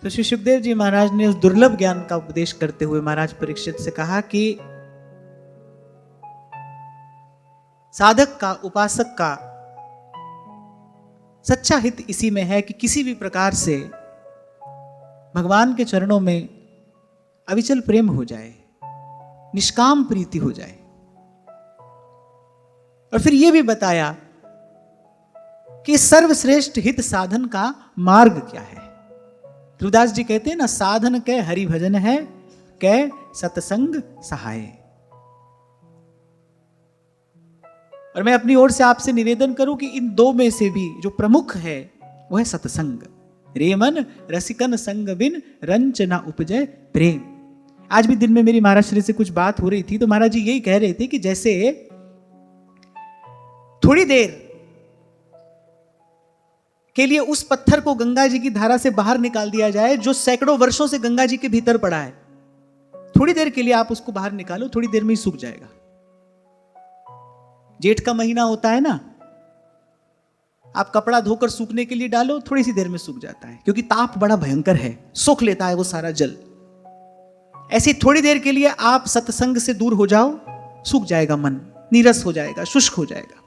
तो श्री सुखदेव जी महाराज ने उस दुर्लभ ज्ञान का उपदेश करते हुए महाराज परीक्षित से कहा कि साधक का, उपासक का सच्चा हित इसी में है कि किसी भी प्रकार से भगवान के चरणों में अविचल प्रेम हो जाए, निष्काम प्रीति हो जाए। और फिर यह भी बताया कि सर्वश्रेष्ठ हित साधन का मार्ग क्या है। ध्रुवदास जी कहते हैं ना, साधन कै हरि भजन है, कै सत्संग सहाय। और मैं अपनी ओर से आपसे निवेदन करूं कि इन दो में से भी जो प्रमुख है वह है सत्संग। रे मन रसिकन संग बिन रंच ना उपजय प्रेम। आज भी दिन में मेरी महाराज श्री से कुछ बात हो रही थी, तो महाराज जी यही कह रहे थे कि जैसे थोड़ी देर के लिए उस पत्थर को गंगा जी की धारा से बाहर निकाल दिया जाए जो सैकड़ों वर्षों से गंगा जी के भीतर पड़ा है, थोड़ी देर के लिए आप उसको बाहर निकालो, थोड़ी देर में ही सूख जाएगा। जेठ का महीना होता है ना, आप कपड़ा धोकर सूखने के लिए डालो, थोड़ी सी देर में सूख जाता है, क्योंकि ताप बड़ा भयंकर है, सोख लेता है वो सारा जल। ऐसी थोड़ी देर के लिए आप सत्संग से दूर हो जाओ, सूख जाएगा मन, नीरस हो जाएगा, शुष्क हो जाएगा,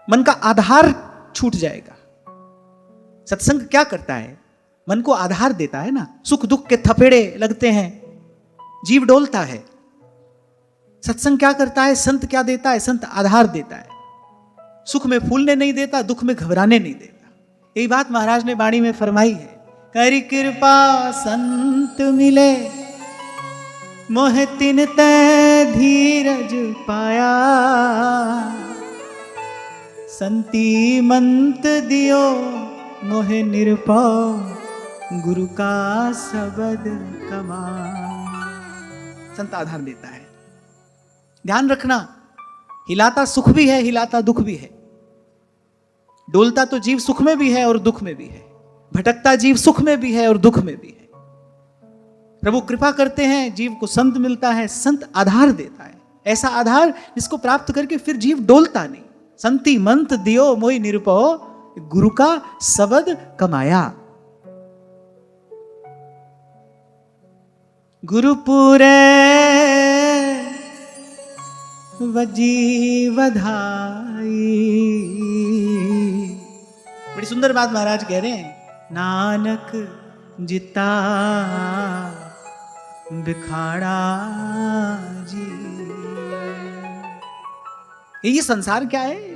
मन का आधार छूट जाएगा। सत्संग क्या करता है? मन को आधार देता है ना। सुख दुख के थपेड़े लगते हैं, जीव डोलता है। सत्संग क्या करता है? संत क्या देता है? संत आधार देता है। सुख में फूलने नहीं देता, दुख में घबराने नहीं देता। यही बात महाराज ने वाणी में फरमाई है, करि कृपा संत मिले, मोह तिन तै धीरज पाया, संती मंत दियो मोहे निरपौ, गुरु का शब्द कमा। संत आधार देता है। ध्यान रखना, हिलाता सुख भी है, हिलाता दुख भी है। डोलता तो जीव सुख में भी है और दुख में भी है, भटकता जीव सुख में भी है और दुख में भी है। प्रभु कृपा करते हैं, जीव को संत मिलता है, संत आधार देता है, ऐसा आधार जिसको प्राप्त करके फिर जीव डोलता नहीं। संति मंत दियो मोहि निरपो, गुरु का शब्द कमाया। गुरुपुरे वजी वधाई। बड़ी सुंदर बात महाराज कह रहे हैं, नानक जिता बिखाड़ा जी। ये संसार क्या है?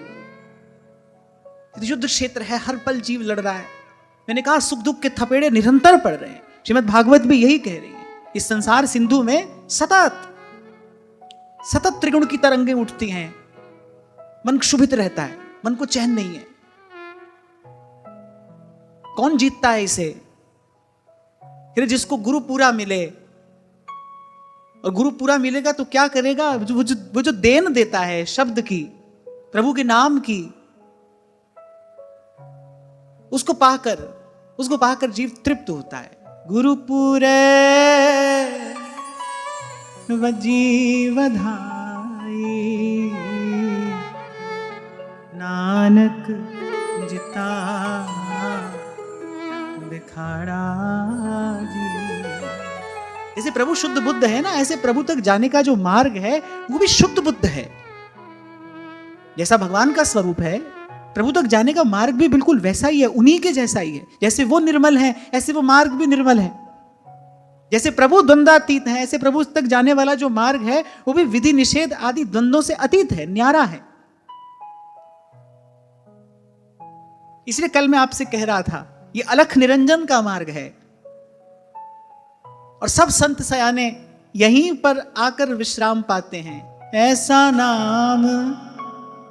युद्ध क्षेत्र है, हर पल जीव लड़ रहा है। मैंने कहा सुख दुख के थपेड़े निरंतर पड़ रहे हैं। श्रीमद् भागवत भी यही कह रही है। इस संसार सिंधु में सतत सतत त्रिगुण की तरंगें उठती हैं, मन क्षुभित रहता है, मन को चैन नहीं है। कौन जीतता है इसे? फिर जिसको गुरु पूरा मिले, और गुरु पूरा मिलेगा तो क्या करेगा? वो जो देन देता है शब्द की, प्रभु के नाम की, उसको पाकर जीव तृप्त होता है। गुरु पूरे वजी वधाई, नानक जिता बिखाड़ा जी। जैसे प्रभु शुद्ध बुद्ध है ना, ऐसे प्रभु तक जाने का जो मार्ग है वो भी शुद्ध बुद्ध है। जैसा भगवान का स्वरूप है, प्रभु तक जाने का मार्ग भी बिल्कुल वैसा ही है, उन्हीं के जैसा ही है। जैसे वो निर्मल है, ऐसे वो मार्ग भी निर्मल है। जैसे प्रभु द्वंद्वातीत है, ऐसे प्रभु तक जाने वाला जो मार्ग है वो भी विधि निषेध आदि द्वंद्वों से अतीत है, न्यारा है। इसलिए कल मैं आपसे कह रहा था, ये अलख निरंजन का मार्ग है, और सब संत सयाने यहीं पर आकर विश्राम पाते हैं। ऐसा नाम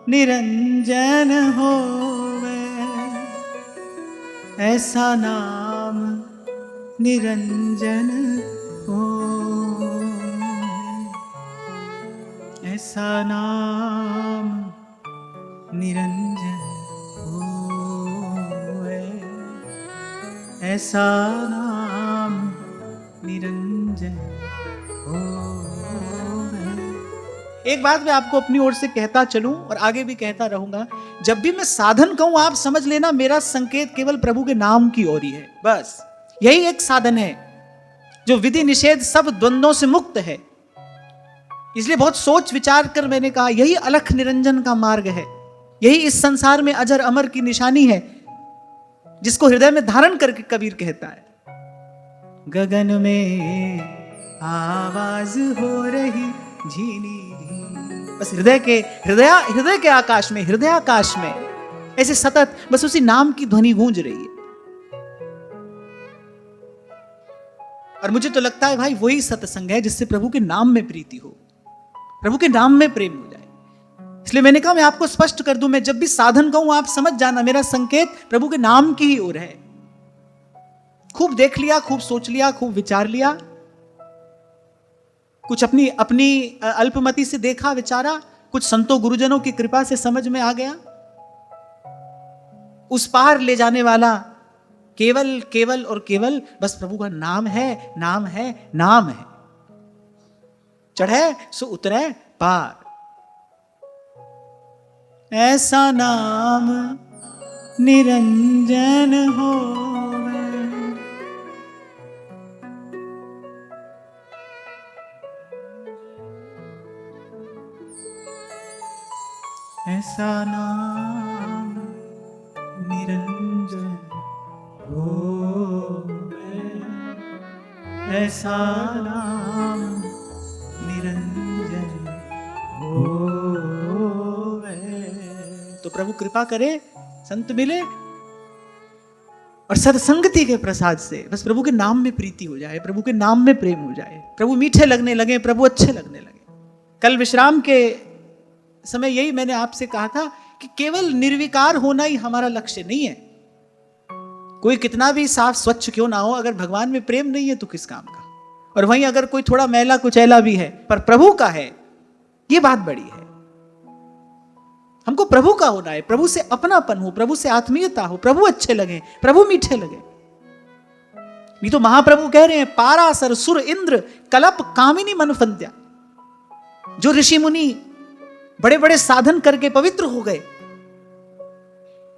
निरंजन होवे, ऐसा नाम निरंजन हो, ऐसा नाम निरंजन होवे, ऐसा नाम निरंजन होवे। एक बात मैं आपको अपनी ओर से कहता चलूं और आगे भी कहता रहूंगा, जब भी मैं साधन कहूं आप समझ लेना मेरा संकेत केवल प्रभु के नाम की ओर ही है। बस यही एक साधन है जो विधि निषेध सब द्वंद्वों से मुक्त है। इसलिए बहुत सोच विचार कर मैंने कहा यही अलख निरंजन का मार्ग है, यही इस संसार में अजर अमर की निशानी है, जिसको हृदय में धारण करके कबीर कहता है, गगन में आवाज हो रही झीनी झीनी। बस हृदय के आकाश में, हृदयाकाश में ऐसे सतत बस उसी नाम की ध्वनि गूंज रही है। और मुझे तो लगता है भाई वही सत्संग है जिससे प्रभु के नाम में प्रीति हो, प्रभु के नाम में प्रेम हो जाए। इसलिए मैंने कहा मैं आपको स्पष्ट कर दूं, मैं जब भी साधन कहूं आप समझ जाना मेरा संकेत प्रभु के नाम की ही ओर है। खूब देख लिया, खूब सोच लिया, खूब विचार लिया, कुछ अपनी अल्पमति से देखा विचारा, कुछ संतों गुरुजनों की कृपा से समझ में आ गया। उस पार ले जाने वाला केवल केवल और केवल बस प्रभु का नाम है, नाम है, नाम है। चढ़े सो उतरे पार, ऐसा नाम निरंजन होवे। ऐसा नाम निरंजन होवे, ऐसा नाम निरंजन होवे। तो प्रभु कृपा करे, संत मिले और सत्संगति के प्रसाद से बस प्रभु के नाम में प्रीति हो जाए, प्रभु के नाम में प्रेम हो जाए, प्रभु मीठे लगने लगे, प्रभु अच्छे लगने लगे। कल विश्राम के समय यही मैंने आपसे कहा था कि केवल निर्विकार होना ही हमारा लक्ष्य नहीं है। कोई कितना भी साफ स्वच्छ क्यों ना हो, अगर भगवान में प्रेम नहीं है तो किस काम का। और वहीं अगर कोई थोड़ा मैला कुचैला भी है पर प्रभु का है, ये बात बड़ी है। हमको प्रभु का होना है, प्रभु से अपनापन हो, प्रभु से आत्मीयता हो, प्रभु अच्छे लगे, प्रभु मीठे लगे। नहीं तो महाप्रभु कह रहे हैं, पारासर सुर इंद्र कलप कामिनी मनफंत्या। जो ऋषि मुनि बड़े बड़े साधन करके पवित्र हो गए,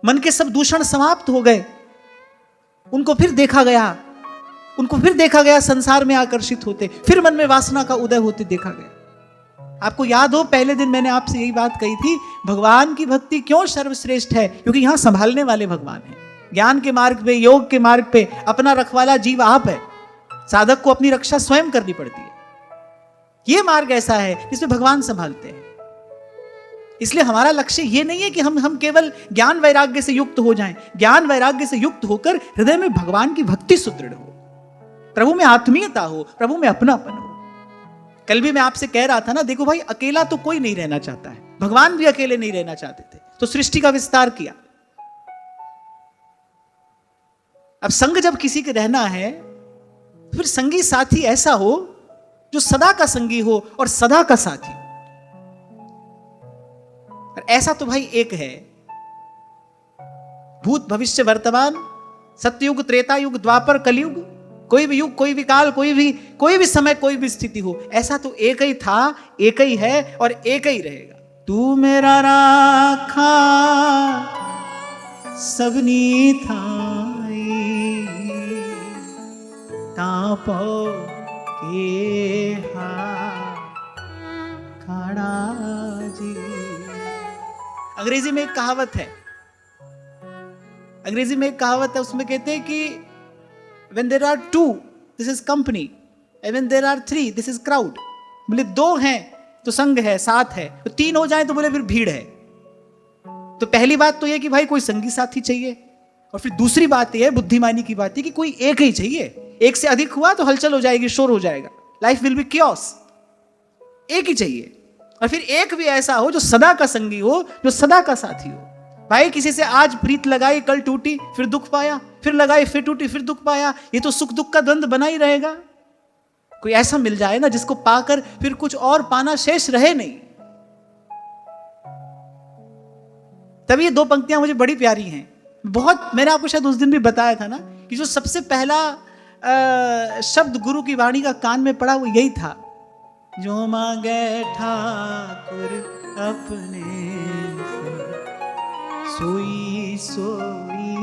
मन के सब दूषण समाप्त हो गए, उनको फिर देखा गया संसार में आकर्षित होते, फिर मन में वासना का उदय होते देखा गया। आपको याद हो पहले दिन मैंने आपसे यही बात कही थी, भगवान की भक्ति क्यों सर्वश्रेष्ठ है? क्योंकि यहां संभालने वाले भगवान हैं। ज्ञान के मार्ग पे, योग के मार्ग पे अपना रखवाला जीव आप है। साधक को अपनी रक्षा स्वयं करनी पड़ती है। यह मार्ग ऐसा है जिसमें भगवान संभालते हैं। इसलिए हमारा लक्ष्य यह नहीं है कि हम केवल ज्ञान वैराग्य से युक्त हो जाएं। ज्ञान वैराग्य से युक्त होकर हृदय में भगवान की भक्ति सुदृढ़ हो, प्रभु में आत्मीयता हो, प्रभु में अपनापन हो। कल भी मैं आपसे कह रहा था ना, देखो भाई अकेला तो कोई नहीं रहना चाहता है, भगवान भी अकेले नहीं रहना चाहते थे, तो सृष्टि का विस्तार किया। अब संग जब किसी के रहना है तो फिर संगी साथी ऐसा हो जो सदा का संगी हो और सदा का साथी हो। और ऐसा तो भाई एक है। भूत भविष्य वर्तमान, सत्ययुग त्रेता युग द्वापर कलयुग, कोई भी युग, कोई भी काल, कोई भी समय, कोई भी स्थिति हो, ऐसा तो एक ही था, एक ही है और एक ही रहेगा। तू मेरा राखा सबनी थाई, तापो के खड़ा जी। अंग्रेजी में एक कहावत है, उसमें कहते हैं कि when there are two, this is company, and when there are three, this is crowd। बोले दो हैं तो संग है, साथ है, तो तीन हो जाए तो बोले फिर भीड़ है। तो पहली बात तो यह कि भाई कोई संगी साथी चाहिए, और फिर दूसरी बात यह बुद्धिमानी की बात है कि कोई एक ही चाहिए। एक से अधिक हुआ तो हलचल हो जाएगी, शोर हो जाएगा, लाइफ विल बी chaos। एक ही चाहिए, और फिर एक भी ऐसा हो जो सदा का संगी हो, जो सदा का साथी हो। भाई किसी से आज प्रीत लगाई, कल टूटी, फिर दुख पाया, फिर लगाई, फिर टूटी, फिर दुख पाया, ये तो सुख दुख का द्वंद बना ही रहेगा। कोई ऐसा मिल जाए ना जिसको पाकर फिर कुछ और पाना शेष रहे नहीं। तभी ये दो पंक्तियां मुझे बड़ी प्यारी हैं। बहुत, मैंने आपको शायद उस दिन भी बताया था ना कि जो सबसे पहला शब्द गुरु की वाणी का कान में पड़ा वो यही था जो मांगे ठाकुर अपने से, सोई सोई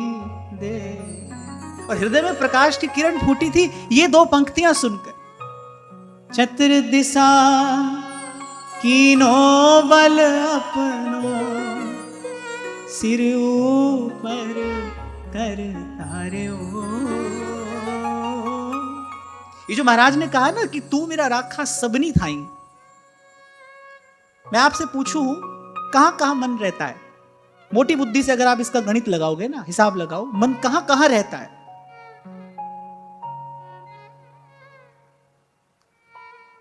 दे। और हृदय में प्रकाश की किरण फूटी थी ये दो पंक्तियां सुनकर। चतुर दिशा कीनो बल अपनो, सिर ऊपर कर तार्यो। ये जो महाराज ने कहा ना कि तू मेरा राखा सबनी थाई, मैं आपसे पूछूं कहां कहां मन रहता है? मोटी बुद्धि से अगर आप इसका गणित लगाओगे ना, हिसाब लगाओ, मन कहां कहां रहता है?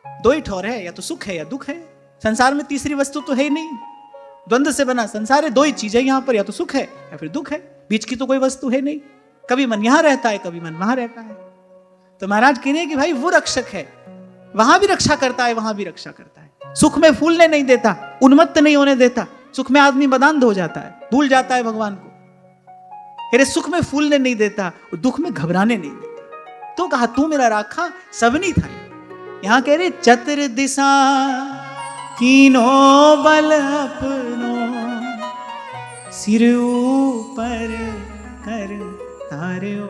दो ही ठौर है, या तो सुख है या दुख है। संसार में तीसरी वस्तु तो है ही नहीं। द्वंद्व से बना संसार है, दो ही चीजें यहां पर, या तो सुख है या फिर दुख है। बीच की तो कोई वस्तु है नहीं। कभी मन यहां रहता है, कभी मन वहां रहता है। तो महाराज कह रहे हैं कि भाई वो रक्षक है, वहां भी रक्षा करता है, वहां भी रक्षा करता है। सुख में फूलने नहीं देता, उन्मत्त नहीं होने देता। सुख में आदमी मदान्ध हो जाता है, भूल जाता है भगवान को। अरे सुख में फूलने नहीं देता, दुख में घबराने नहीं देता। तो कहा तू मेरा राखा सबनी था। यहां कह रहे चतुर दिशा कीनो बल अपनो, सिर ऊपर कर तार्यो।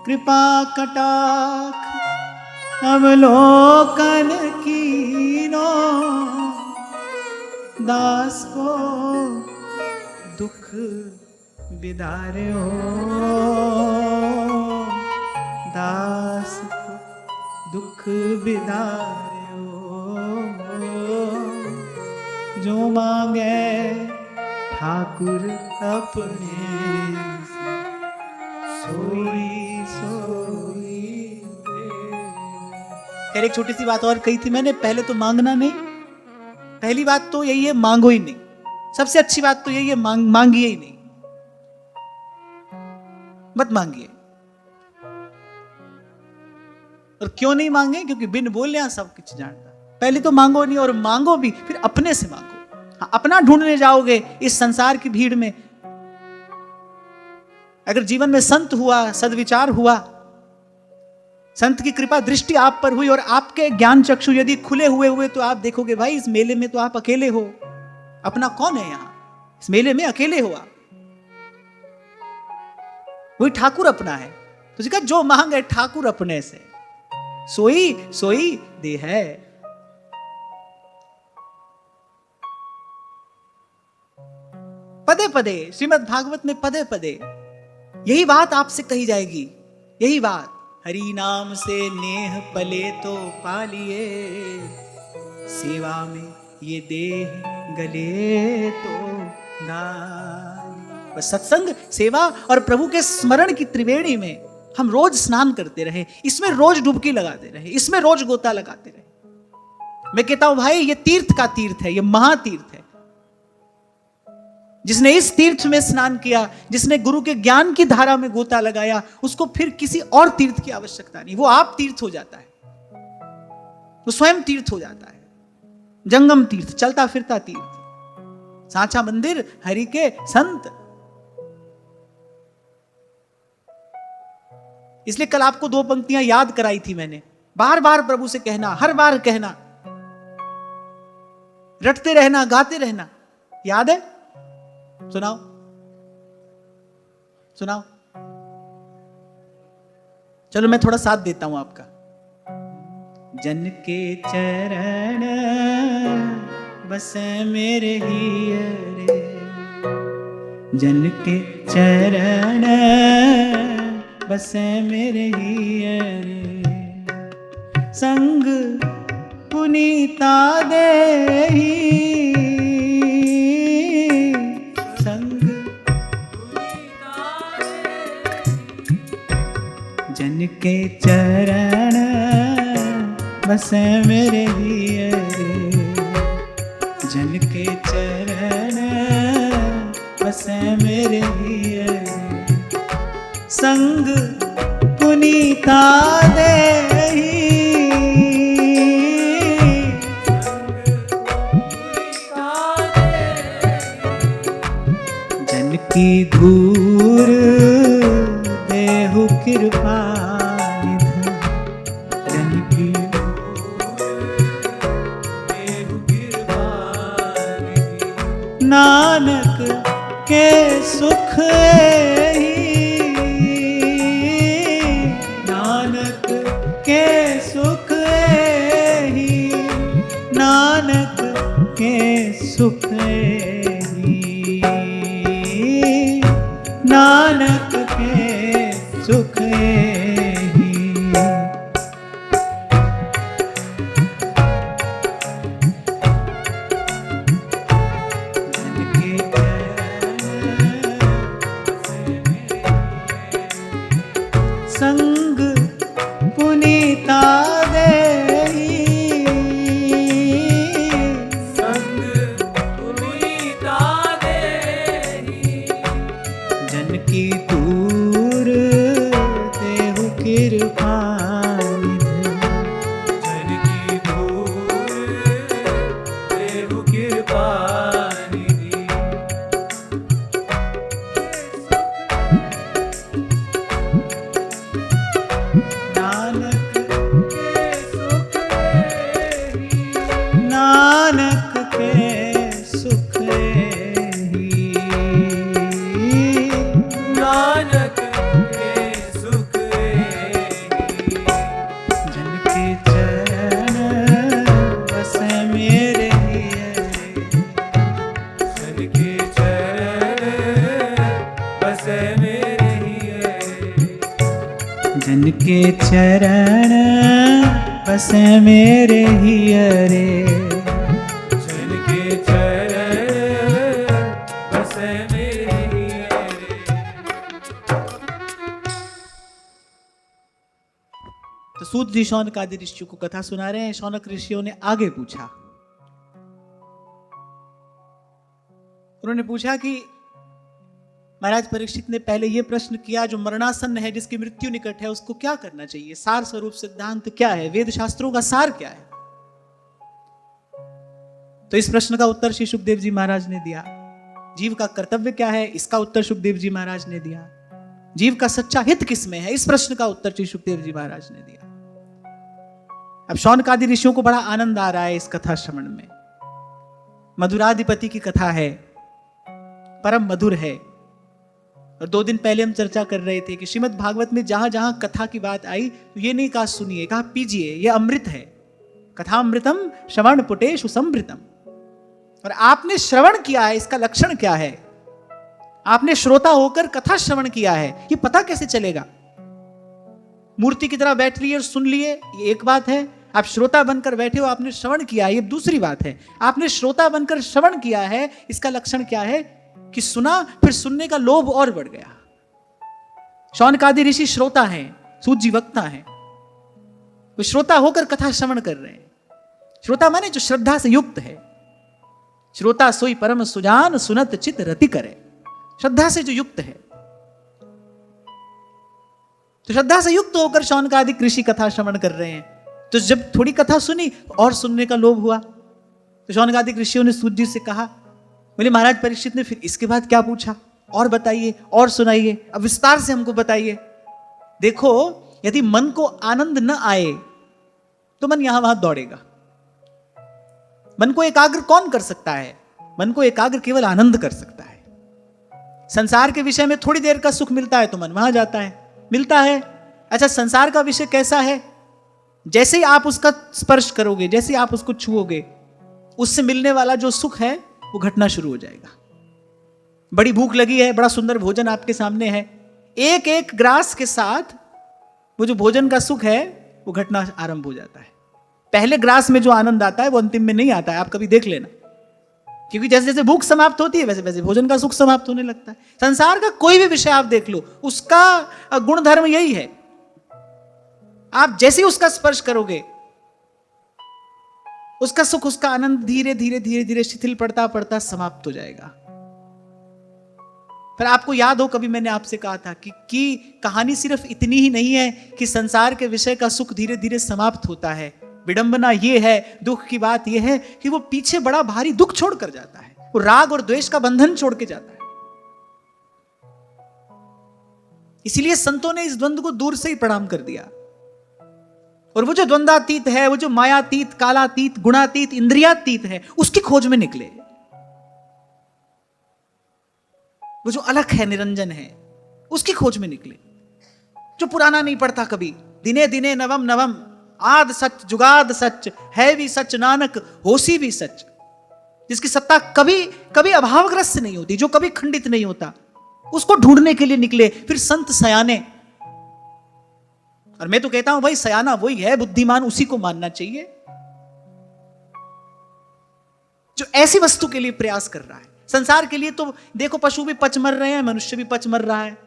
कृपा कटाक्ष अवलोकन कीनो, दास को दुख बिदार्यो। दास को दुख बिदार्यो। जो मांगे ठाकुर अपने से, सोई सोई दे। खैर एक छोटी सी बात और कही थी मैंने, पहले तो मांगना नहीं। पहली बात तो यही है, मांगो ही नहीं। सबसे अच्छी बात तो यही है, मांगिए ही नहीं, मत मांगिए। और क्यों नहीं मांगे? क्योंकि बिन बोले सब कुछ जानता। पहले तो मांगो नहीं, और मांगो भी फिर अपने से मांगो। हाँ, अपना ढूंढने जाओगे इस संसार की भीड़ में। अगर जीवन में संत हुआ, सद्विचार हुआ, संत की कृपा दृष्टि आप पर हुई और आपके ज्ञान चक्षु यदि खुले हुए तो आप देखोगे भाई इस मेले में तो आप अकेले हो। अपना कौन है यहां? इस मेले में अकेले हो आप। वही ठाकुर अपना है। तो कहा जो मांग है ठाकुर अपने से, सोई सोई दे है। पदे पदे श्रीमद् भागवत में पदे पदे यही बात आपसे कही जाएगी। यही बात, हरि नाम से नेह पले तो पालिए, सेवा में ये देह गले तो गालिए। बस सत्संग, सेवा और प्रभु के स्मरण की त्रिवेणी में हम रोज स्नान करते रहे, इसमें रोज डुबकी लगाते रहे, इसमें रोज गोता लगाते रहे। मैं कहता हूं भाई ये तीर्थ का तीर्थ है, ये महातीर्थ है। जिसने इस तीर्थ में स्नान किया, जिसने गुरु के ज्ञान की धारा में गोता लगाया, उसको फिर किसी और तीर्थ की आवश्यकता नहीं। वो आप तीर्थ हो जाता है, वो स्वयं तीर्थ हो जाता है। जंगम तीर्थ, चलता फिरता तीर्थ, सांचा मंदिर, हरि के संत। इसलिए कल आपको दो पंक्तियां याद कराई थी मैंने। बार बार प्रभु से कहना, हर बार कहना, रटते रहना, गाते रहना। याद है? सुनाओ सुनाओ। चलो मैं थोड़ा साथ देता हूं आपका। जन के चरण बसे मेरे हियरे, जन के चरण बसे मेरे हियरे, संग पुनीता देही, संग जन के चरण बसे मेरे हियरे, जन के चरण बसे मेरे हियरे, संग पुनीता देही, जन की धूर देहु कृपा निधि, नानक के सुख एहि, नानक के सुख एहि, नानक के सुख एहि, नानक के सुख एहि। संग पुनीता देहि, संग पुनीता देहि, जन की दूर देहु कृपा निधि, जन की दूर देहु कृपा निधि। नानक के सुख एहि, नानक के सुख एहि, नानक के सुख एहि। जन के चरण बसे मेरे हिये, जन के चरण बसे मेरे हिये, जन के चरण बसे मेरे हियरे, जन के चरण बसे मेरे हिये। तो सूत जी शौनक आदि ऋषियों को कथा सुना रहे हैं। शौनक ऋषियों ने आगे पूछा, उन्होंने पूछा कि महाराज परीक्षित ने पहले यह प्रश्न किया, जो मरणासन्न है, जिसकी मृत्यु निकट है, उसको क्या करना चाहिए? सार स्वरूप सिद्धांत क्या है? वेद शास्त्रों का सार क्या है? तो इस प्रश्न का उत्तर श्री सुखदेव जी महाराज ने दिया। जीव का कर्तव्य क्या है, इसका उत्तर सुखदेव जी महाराज ने दिया। जीव का सच्चा हित किसमें है, इस प्रश्न का उत्तर श्री सुखदेव जी महाराज ने दिया। अब शौनक आदि ऋषियों को बड़ा आनंद आ रहा है इस कथा श्रवण में। मधुराधिपति की कथा है, परम मधुर है। और 2 दिन पहले हम चर्चा कर रहे थे कि श्रीमद् भागवत में जहां जहां कथा की बात आई तो ये नहीं कहा सुनिए, कहा पीजिए, ये अमृत है। कथामृतम श्रवण पुटेषु संभृतम। और आपने श्रवण किया है, इसका लक्षण क्या है? आपने श्रोता होकर कथा श्रवण किया है, ये पता कैसे चलेगा? मूर्ति की तरह बैठ लिए और सुन लिए, ये एक बात है। आप श्रोता बनकर बैठे हो, आपने श्रवण किया, ये दूसरी बात है। आपने श्रोता बनकर श्रवण किया है, इसका लक्षण क्या है? कि सुना, फिर सुनने का लोभ और बढ़ गया। शौनक आदि ऋषि श्रोता हैं, सूत जी वक्ता हैं। वो श्रोता होकर कथा श्रवण कर रहे हैं। श्रोता माने जो श्रद्धा से युक्त है। श्रोता सोई परम सुजान, सुनत चित रति करे। श्रद्धा से जो युक्त है, तो श्रद्धा से युक्त होकर शौनक आदि ऋषि कथा श्रवण कर रहे हैं। तो जब थोड़ी कथा सुनी तो और सुनने का लोभ हुआ। तो शौनक आदि ऋषियों ने सूत जी से कहा, बोले महाराज परीक्षित ने फिर इसके बाद क्या पूछा? और बताइए, और सुनाइए, अब विस्तार से हमको बताइए। देखो, यदि मन को आनंद न आए तो मन यहां वहां दौड़ेगा। मन को एकाग्र कौन कर सकता है? मन को एकाग्र केवल आनंद कर सकता है। संसार के विषय में थोड़ी देर का सुख मिलता है तो मन वहां जाता है, मिलता है। अच्छा, संसार का विषय कैसा है? जैसे ही आप उसका स्पर्श करोगे, जैसे ही आप उसको छुओगे, उससे मिलने वाला जो सुख है वो घटना शुरू हो जाएगा। बड़ी भूख लगी है, बड़ा सुंदर भोजन आपके सामने है, एक एक ग्रास के साथ वो जो भोजन का सुख है वो घटना आरंभ हो जाता है। पहले ग्रास में जो आनंद आता है वो अंतिम में नहीं आता है, आप कभी देख लेना। क्योंकि जैसे जैसे भूख समाप्त होती है वैसे वैसे भोजन का सुख समाप्त होने लगता है। संसार का कोई भी विषय आप देख लो, उसका गुणधर्म यही है। आप जैसे ही उसका स्पर्श करोगे, उसका सुख, उसका आनंद धीरे धीरे धीरे धीरे शिथिल पड़ता पड़ता समाप्त हो जाएगा। फिर आपको याद हो, कभी मैंने आपसे कहा था कि कहानी सिर्फ इतनी ही नहीं है कि संसार के विषय का सुख धीरे धीरे समाप्त होता है। विडंबना यह है, दुख की बात यह है कि वो पीछे बड़ा भारी दुख छोड़ कर जाता है। वो राग और द्वेष का बंधन छोड़ के जाता है। इसीलिए संतों ने इस द्वंद्व को दूर से ही प्रणाम कर दिया। और वो जो द्वंद्वातीत है, वो जो मायातीत, कालातीत, गुणातीत, इंद्रियातीत है, उसकी खोज में निकले। वो जो अलग है, निरंजन है, उसकी खोज में निकले। जो पुराना नहीं पढ़ता कभी, दिने दिने नवम नवम, आद सच जुगाद सच, है भी सच नानक होसी भी सच, जिसकी सत्ता कभी कभी अभावग्रस्त नहीं होती, जो कभी खंडित नहीं होता, उसको ढूंढने के लिए निकले। फिर संत सयाने, और मैं तो कहता हूं भाई सयाना वही है, बुद्धिमान उसी को मानना चाहिए जो ऐसी वस्तु के लिए प्रयास कर रहा है। संसार के लिए तो देखो पशु भी पच मर रहे हैं, मनुष्य भी पच मर रहा है।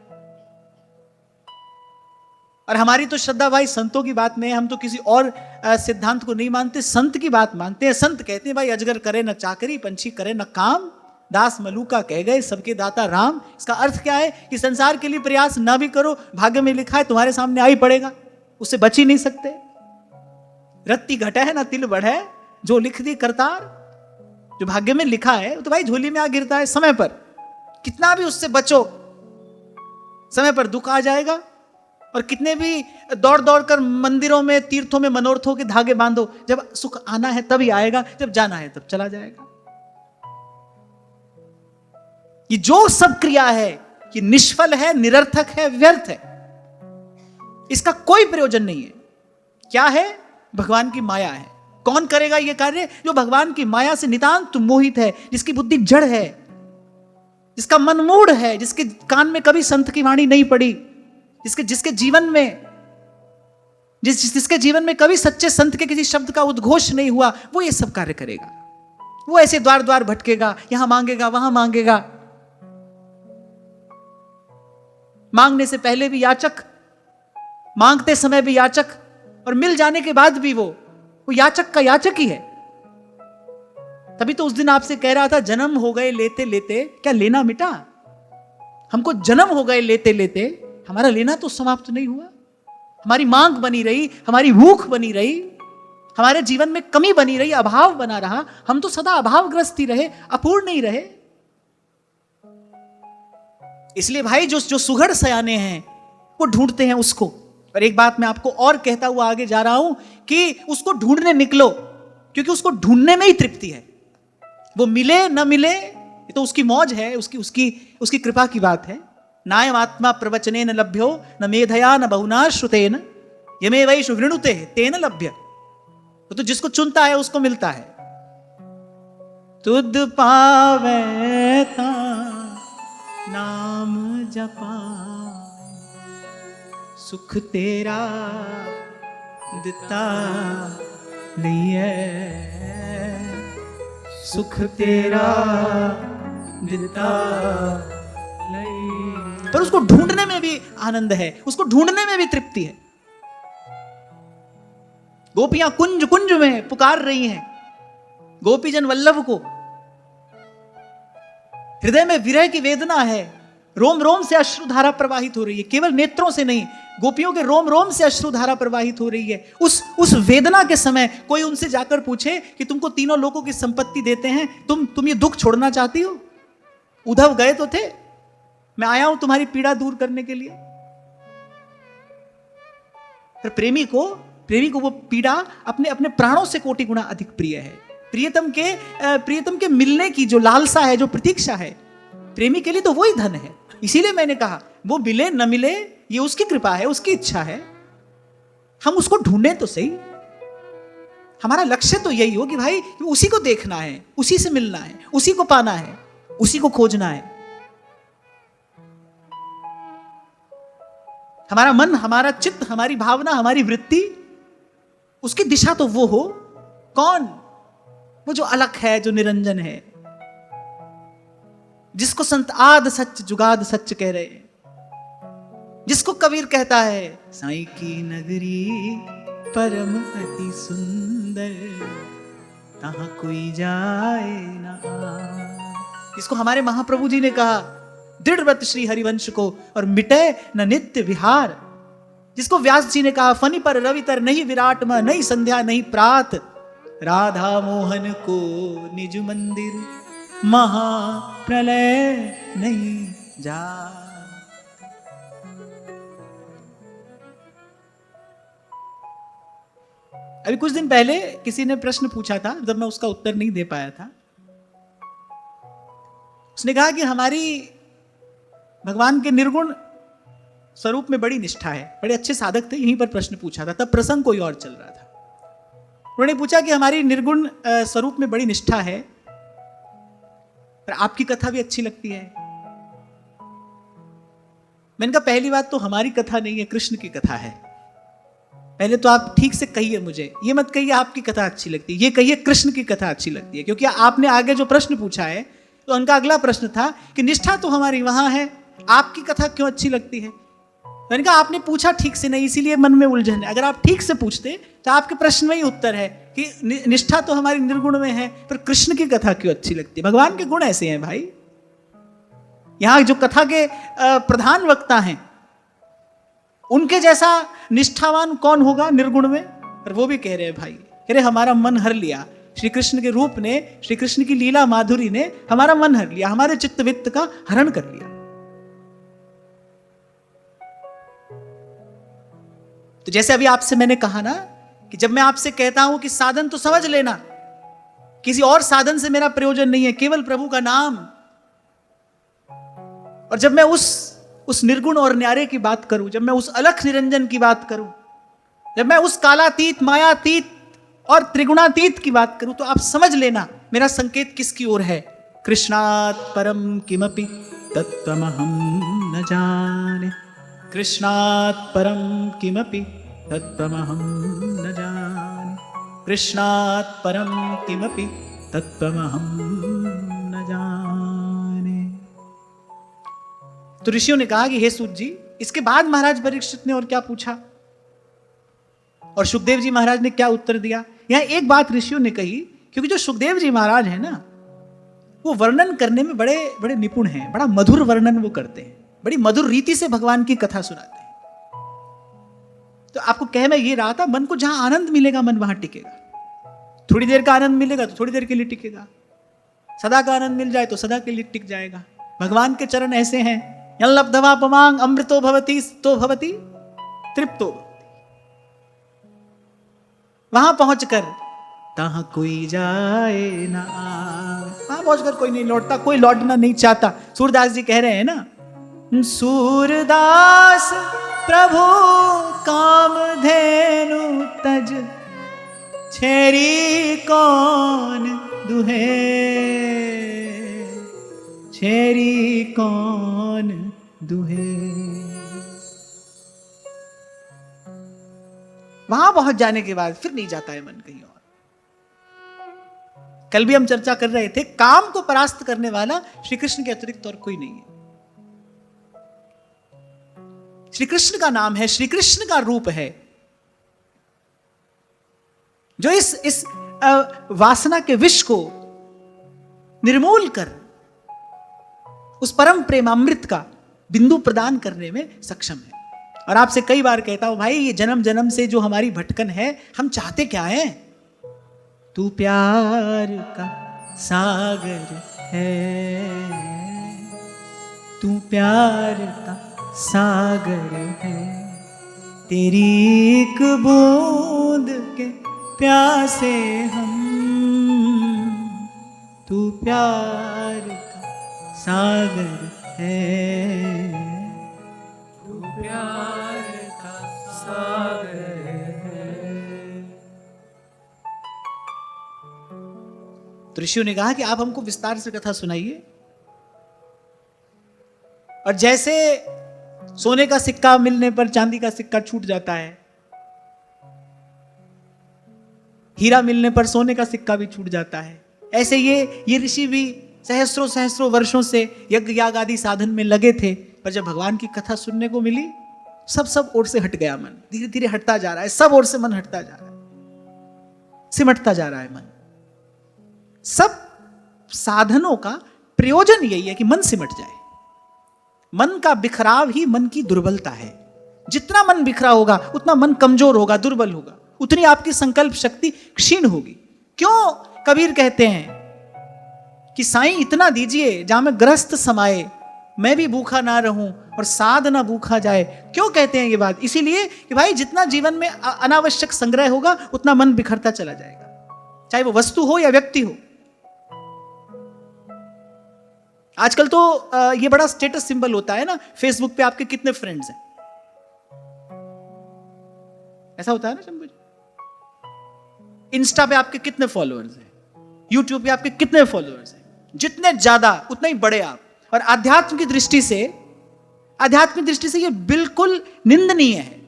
और हमारी तो श्रद्धा भाई संतों की बात में है, हम तो किसी और सिद्धांत को नहीं मानते, संत की बात मानते हैं। संत कहते हैं भाई अजगर करे न चाकरी, पंछी करे न काम, दास मलूका कह गए सबके दाता राम। इसका अर्थ क्या है कि संसार के लिए प्रयास ना भी करो, भाग्य में लिखा है तुम्हारे सामने आ ही पड़ेगा, उससे बच ही नहीं सकते। रत्ती घटा है ना तिल बढ़े, जो लिख दी करतार, जो भाग्य में लिखा है तो भाई झोली में आ गिरता है समय पर। कितना भी उससे बचो, समय पर दुख आ जाएगा। और कितने भी दौड़ दौड़ कर मंदिरों में तीर्थों में मनोरथों के धागे बांधो, जब सुख आना है तभी आएगा, जब जाना है तब चला जाएगा। ये जो सब क्रिया है ये निष्फल है, निरर्थक है, व्यर्थ है, इसका कोई प्रयोजन नहीं है। क्या है? भगवान की माया है। कौन करेगा ये कार्य? जो भगवान की माया से नितांत मोहित है, जिसकी बुद्धि जड़ है, जिसका मन मूढ़ है, जिसके कान में कभी संत की वाणी नहीं पड़ी, जिसके जीवन में जिसके जीवन में कभी सच्चे संत के किसी शब्द का उद्घोष नहीं हुआ, वो ये सब कार्य करेगा। वो ऐसे द्वार द्वार भटकेगा, यहां मांगेगा वहां मांगेगा, मांगने से पहले भी याचक, मांगते समय भी याचक, और मिल जाने के बाद भी वो याचक का याचक ही है। तभी तो उस दिन आपसे कह रहा था जन्म हो गए लेते लेते, क्या लेना मिटा? हमको जन्म हो गए लेते लेते, हमारा लेना तो समाप्त नहीं हुआ। हमारी मांग बनी रही, हमारी भूख बनी रही, हमारे जीवन में कमी बनी रही, अभाव बना रहा। हम तो सदा अभावग्रस्त ही रहे, अपूर्ण नहीं रहे। इसलिए भाई जो सुघड़ सयाने हैं वो ढूंढते हैं उसको। और एक बात मैं आपको और कहता हुआ आगे जा रहा हूं कि उसको ढूंढने निकलो, क्योंकि उसको ढूंढने में ही तृप्ति है। वो मिले न मिले ये तो उसकी मौज है, उसकी कृपा की बात है। नायम आत्मा प्रवचने न लभ्यो न मेधया न बहुना श्रुतेन यमे वै वृणुते तेन लभ्य। तो जिसको चुनता है उसको मिलता है। तुद पावे ता नाम जपा, सुख तेरा दिता लिए, सुख तेरा दिता लिए। पर उसको ढूंढने में भी आनंद है, उसको ढूंढने में भी तृप्ति है। गोपियां कुंज कुंज में पुकार रही हैं गोपीजन वल्लभ को। हृदय में विरह की वेदना है, रोम रोम से अश्रुधारा प्रवाहित हो रही है, केवल नेत्रों से नहीं, गोपियों के रोम रोम से अश्रुधारा प्रवाहित हो रही है। उस वेदना के समय कोई उनसे जाकर पूछे कि तुमको तीनों लोगों की संपत्ति देते हैं, तुम ये दुख छोड़ना चाहती हो? उद्धव गए तो थे, मैं आया हूं तुम्हारी पीड़ा दूर करने के लिए। पर प्रेमी को वो पीड़ा अपने अपने प्राणों से कोटि गुना अधिक प्रिय है। प्रियतम के मिलने की जो लालसा है, जो प्रतीक्षा है, प्रेमी के लिए तो वही धन है। इसीलिए मैंने कहा वो मिले न मिले ये उसकी कृपा है, उसकी इच्छा है। हम उसको ढूंढें तो सही। हमारा लक्ष्य तो यही हो कि भाई उसी को देखना है, उसी से मिलना है, उसी को पाना है, उसी को खोजना है। हमारा मन, हमारा चित्त, हमारी भावना, हमारी वृत्ति, उसकी दिशा तो वो हो। कौन? वो जो अलग है, जो निरंजन है, जिसको संत आद सच जुगाद सच कह रहे हैं, जिसको कबीर कहता है साईं की नगरी परम अति सुंदर, तहां कोई जाए ना आ। जिसको हमारे महाप्रभु जी ने कहा दृढ़ व्रत श्री हरिवंश को और मिटे न नित्य विहार। जिसको व्यास जी ने कहा फनी पर रवितर नहीं विराट में, नहीं संध्या नहीं प्रात, राधा मोहन को निज मंदिर महाप्रलय नहीं जा। अभी कुछ दिन पहले किसी ने प्रश्न पूछा था, जब मैं उसका उत्तर नहीं दे पाया था। उसने कहा कि हमारी भगवान के निर्गुण स्वरूप में बड़ी निष्ठा है। बड़े अच्छे साधक थे, यहीं पर प्रश्न पूछा था, तब प्रसंग कोई और चल रहा था। उन्होंने पूछा कि हमारी निर्गुण स्वरूप में बड़ी निष्ठा है, पर आपकी कथा भी अच्छी लगती है। मैंने कहा पहली बात तो हमारी कथा नहीं है, कृष्ण की कथा है। पहले तो आप ठीक से कहिए, मुझे ये मत कहिए आपकी कथा अच्छी लगती है, ये कहिए कृष्ण की कथा अच्छी लगती है। क्योंकि आपने आगे जो प्रश्न पूछा है, तो उनका अगला प्रश्न था कि निष्ठा तो हमारी वहां है, आपकी कथा क्यों अच्छी लगती है। मैंने कहा आपने पूछा ठीक से नहीं, इसीलिए मन में उलझन है। अगर आप ठीक से पूछते तो आपके प्रश्न में ही उत्तर है कि निष्ठा तो हमारी निर्गुण में है, पर कृष्ण की कथा क्यों अच्छी लगती है। भगवान के गुण ऐसे हैं भाई। यहां जो कथा के प्रधान वक्ता हैं, उनके जैसा निष्ठावान कौन होगा निर्गुण में। पर वो भी कह रहे हैं भाई, कह रहे हमारा मन हर लिया, श्री कृष्ण के रूप ने, श्री कृष्ण की लीला माधुरी ने हमारा मन हर लिया, हमारे चित्त वित्त का हरण कर लिया। तो जैसे अभी आपसे मैंने कहा ना कि जब मैं आपसे कहता हूं कि साधन तो समझ लेना, किसी और साधन से मेरा प्रयोजन नहीं है, केवल प्रभु का नाम। और जब मैं उस निर्गुण और न्यारे की बात करूं, जब मैं उस अलख निरंजन की बात करूं, जब मैं उस कालातीत, मायातीत और त्रिगुणातीत की बात करूं, तो आप समझ लेना मेरा संकेत किसकी ओर है। कृष्णात् परम किमपि तत्त्वमहं न जाने, कृष्णात् परम किमपि तत्त्वमहं न जाने, कृष्णात् परम किमपि तत्त्वमहं न जाने। तो ऋषियों ने कहा कि हे सूत जी, इसके बाद महाराज परीक्षित ने और क्या पूछा और सुखदेव जी महाराज ने क्या उत्तर दिया। यहां एक बात ऋषियों ने कही, क्योंकि जो सुखदेव जी महाराज है ना, वो वर्णन करने में बड़े बड़े निपुण हैं, बड़ा मधुर वर्णन वो करते हैं, बड़ी मधुर रीति से भगवान की कथा सुनाते हैं। तो आपको कह मैं ये रहा था, मन को जहां आनंद मिलेगा मन वहां टिकेगा। थोड़ी देर का आनंद मिलेगा तो थोड़ी देर के लिए टिकेगा, सदा का आनंद मिल जाए तो सदा के लिए टिक जाएगा। भगवान के चरण ऐसे हैं, यं लब्ध्वा पमांग अमृतो भवति तो भवति तृप्तो। वहां पहुंचकर तहां कोई जाए ना आए, वहां पहुंचकर कोई नहीं लौटता, कोई लौटना नहीं चाहता। सूरदास जी कह रहे हैं ना, सूरदास प्रभु कामधेनु तज, छेरी कौन दुहे, छेरी कौन दुहे। वहां पहुंच जाने के बाद फिर नहीं जाता है मन कहीं और। कल भी हम चर्चा कर रहे थे, काम को परास्त करने वाला श्री कृष्ण के अतिरिक्त और कोई नहीं है। श्री कृष्ण का नाम है, श्री कृष्ण का रूप है, जो इस वासना के विष को निर्मूल कर उस परम प्रेमामृत का बिंदु प्रदान करने में सक्षम है। और आपसे कई बार कहता हूं भाई, ये जन्म जन्म से जो हमारी भटकन है, हम चाहते क्या है। तू प्यार का सागर है, तू प्यार का सागर है, तेरी एक बूंद के प्यासे हम, तू प्यार का सागर है, तू प्यार का सागर है। तो ऋषियों ने कहा कि आप हमको विस्तार से कथा सुनाइए। और जैसे सोने का सिक्का मिलने पर चांदी का सिक्का छूट जाता है, हीरा मिलने पर सोने का सिक्का भी छूट जाता है, ऐसे ये ऋषि भी सहस्रों सहस्रों वर्षों से यज्ञ याग आदि साधन में लगे थे। पर जब भगवान की कथा सुनने को मिली, सब ओर से हट गया मन, धीरे धीरे हटता जा रहा है, सब ओर से मन हटता जा रहा है, सिमटता जा रहा है मन। सब साधनों का प्रयोजन यही है कि मन सिमट जाए। मन का बिखराव ही मन की दुर्बलता है। जितना मन बिखरा होगा उतना मन कमजोर होगा, दुर्बल होगा, उतनी आपकी संकल्प शक्ति क्षीण होगी। क्यों कबीर कहते हैं कि साईं इतना दीजिए जहां मैं ग्रस्त समाये, मैं भी भूखा ना रहूं और साध ना भूखा जाए। क्यों कहते हैं ये बात? इसीलिए कि भाई जितना जीवन में अनावश्यक संग्रह होगा उतना मन बिखरता चला जाएगा, चाहे वो वस्तु हो या व्यक्ति हो। आजकल तो ये बड़ा स्टेटस सिंबल होता है ना, फेसबुक पे आपके कितने फ्रेंड्स हैं, ऐसा होता है ना शंभू जी। इंस्टा पे आपके कितने फॉलोअर्स हैं, यूट्यूब पे आपके कितने फॉलोअर्स हैं, जितने ज्यादा उतने ही बड़े आप। और आध्यात्म की दृष्टि से ये बिल्कुल निंदनीय है।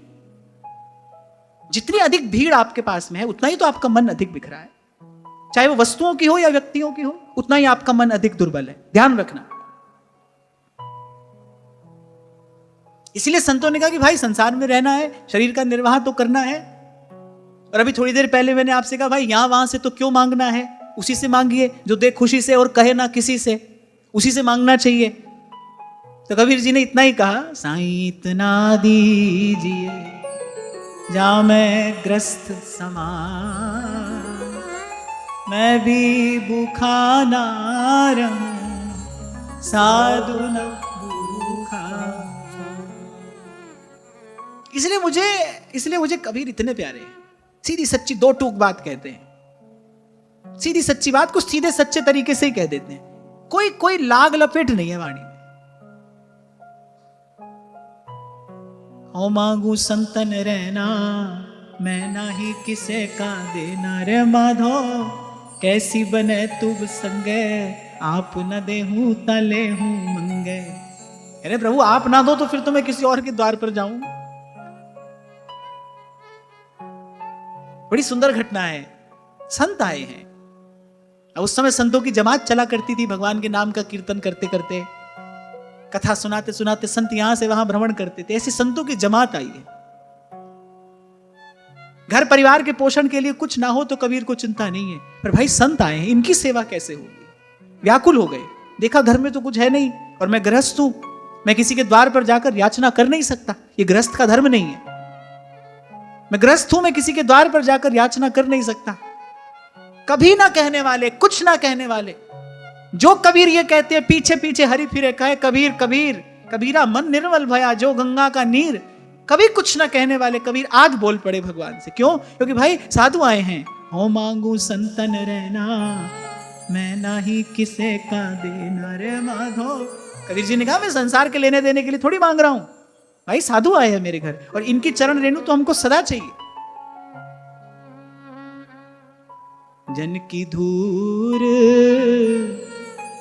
जितनी अधिक भीड़ आपके पास में है उतना ही तो आपका मन अधिक बिखरा है, चाहे वो वस्तुओं की हो या व्यक्तियों की हो, उतना ही आपका मन अधिक दुर्बल है, ध्यान रखना। इसलिए संतों ने कहा कि भाई संसार में रहना है, शरीर का निर्वाह तो करना है। और अभी थोड़ी देर पहले मैंने आपसे कहा भाई यहां वहां से तो क्यों मांगना है, उसी से मांगिए जो दे खुशी से और कहे ना किसी से, उसी से मांगना चाहिए। तो कबीर जी ने इतना ही कहा, साईं इतना दीजिए जा मैं ग्रस्त समान, मैं भी भूखा ना रहूं साधु न भूखा। इसलिए मुझे कबीर इतने प्यारे हैं। सीधी सच्ची दो टूक बात कहते हैं, सीधी सच्ची बात को सीधे सच्चे तरीके से ही कह देते हैं, कोई लाग लपेट नहीं है वाणी में। ओ मांगू संतन रहना, मैं नाही किसे का देना रे माधो, कैसी बने तुब संगे, आप न देहूं तले हूं मंगे। अरे प्रभु आप ना दो तो फिर तो मैं किसी और के द्वार पर जाऊं। बड़ी सुंदर घटना है। संत आए हैं, उस समय संतों की जमात चला करती थी, भगवान के नाम का कीर्तन करते करते, कथा सुनाते सुनाते संत यहां से वहां भ्रमण करते थे। ऐसी संतों की जमात आई है। घर परिवार के पोषण के लिए कुछ ना हो तो कबीर को चिंता नहीं है, पर भाई संत आए हैं, इनकी सेवा कैसे होगी। व्याकुल हो गए, देखा घर में तो कुछ है नहीं और मैं गृहस्थ हूं, मैं किसी के द्वार पर जाकर याचना कर नहीं सकता, ये गृहस्थ का धर्म नहीं है। मैं गृहस्थ हूं, मैं किसी के द्वार पर जाकर याचना कर नहीं सकता। कभी ना कहने वाले, कुछ ना कहने वाले, जो कबीर ये कहते हैं पीछे पीछे हरि फिरे कहे कबीर कबीर, कबीरा मन निर्मल भया जो गंगा का नीर। कभी कुछ ना कहने वाले कबीर आज बोल पड़े भगवान से। क्यों? क्योंकि भाई साधु आए हैं। हो मांगू संतन रहना, मैं नाही किसे का देना रे माधो। कबीर जी ने कहा मैं संसार के लेने देने के लिए थोड़ी मांग रहा हूं, भाई साधु आए हैं मेरे घर और इनकी चरण रेणु तो हमको सदा चाहिए। जन की धूर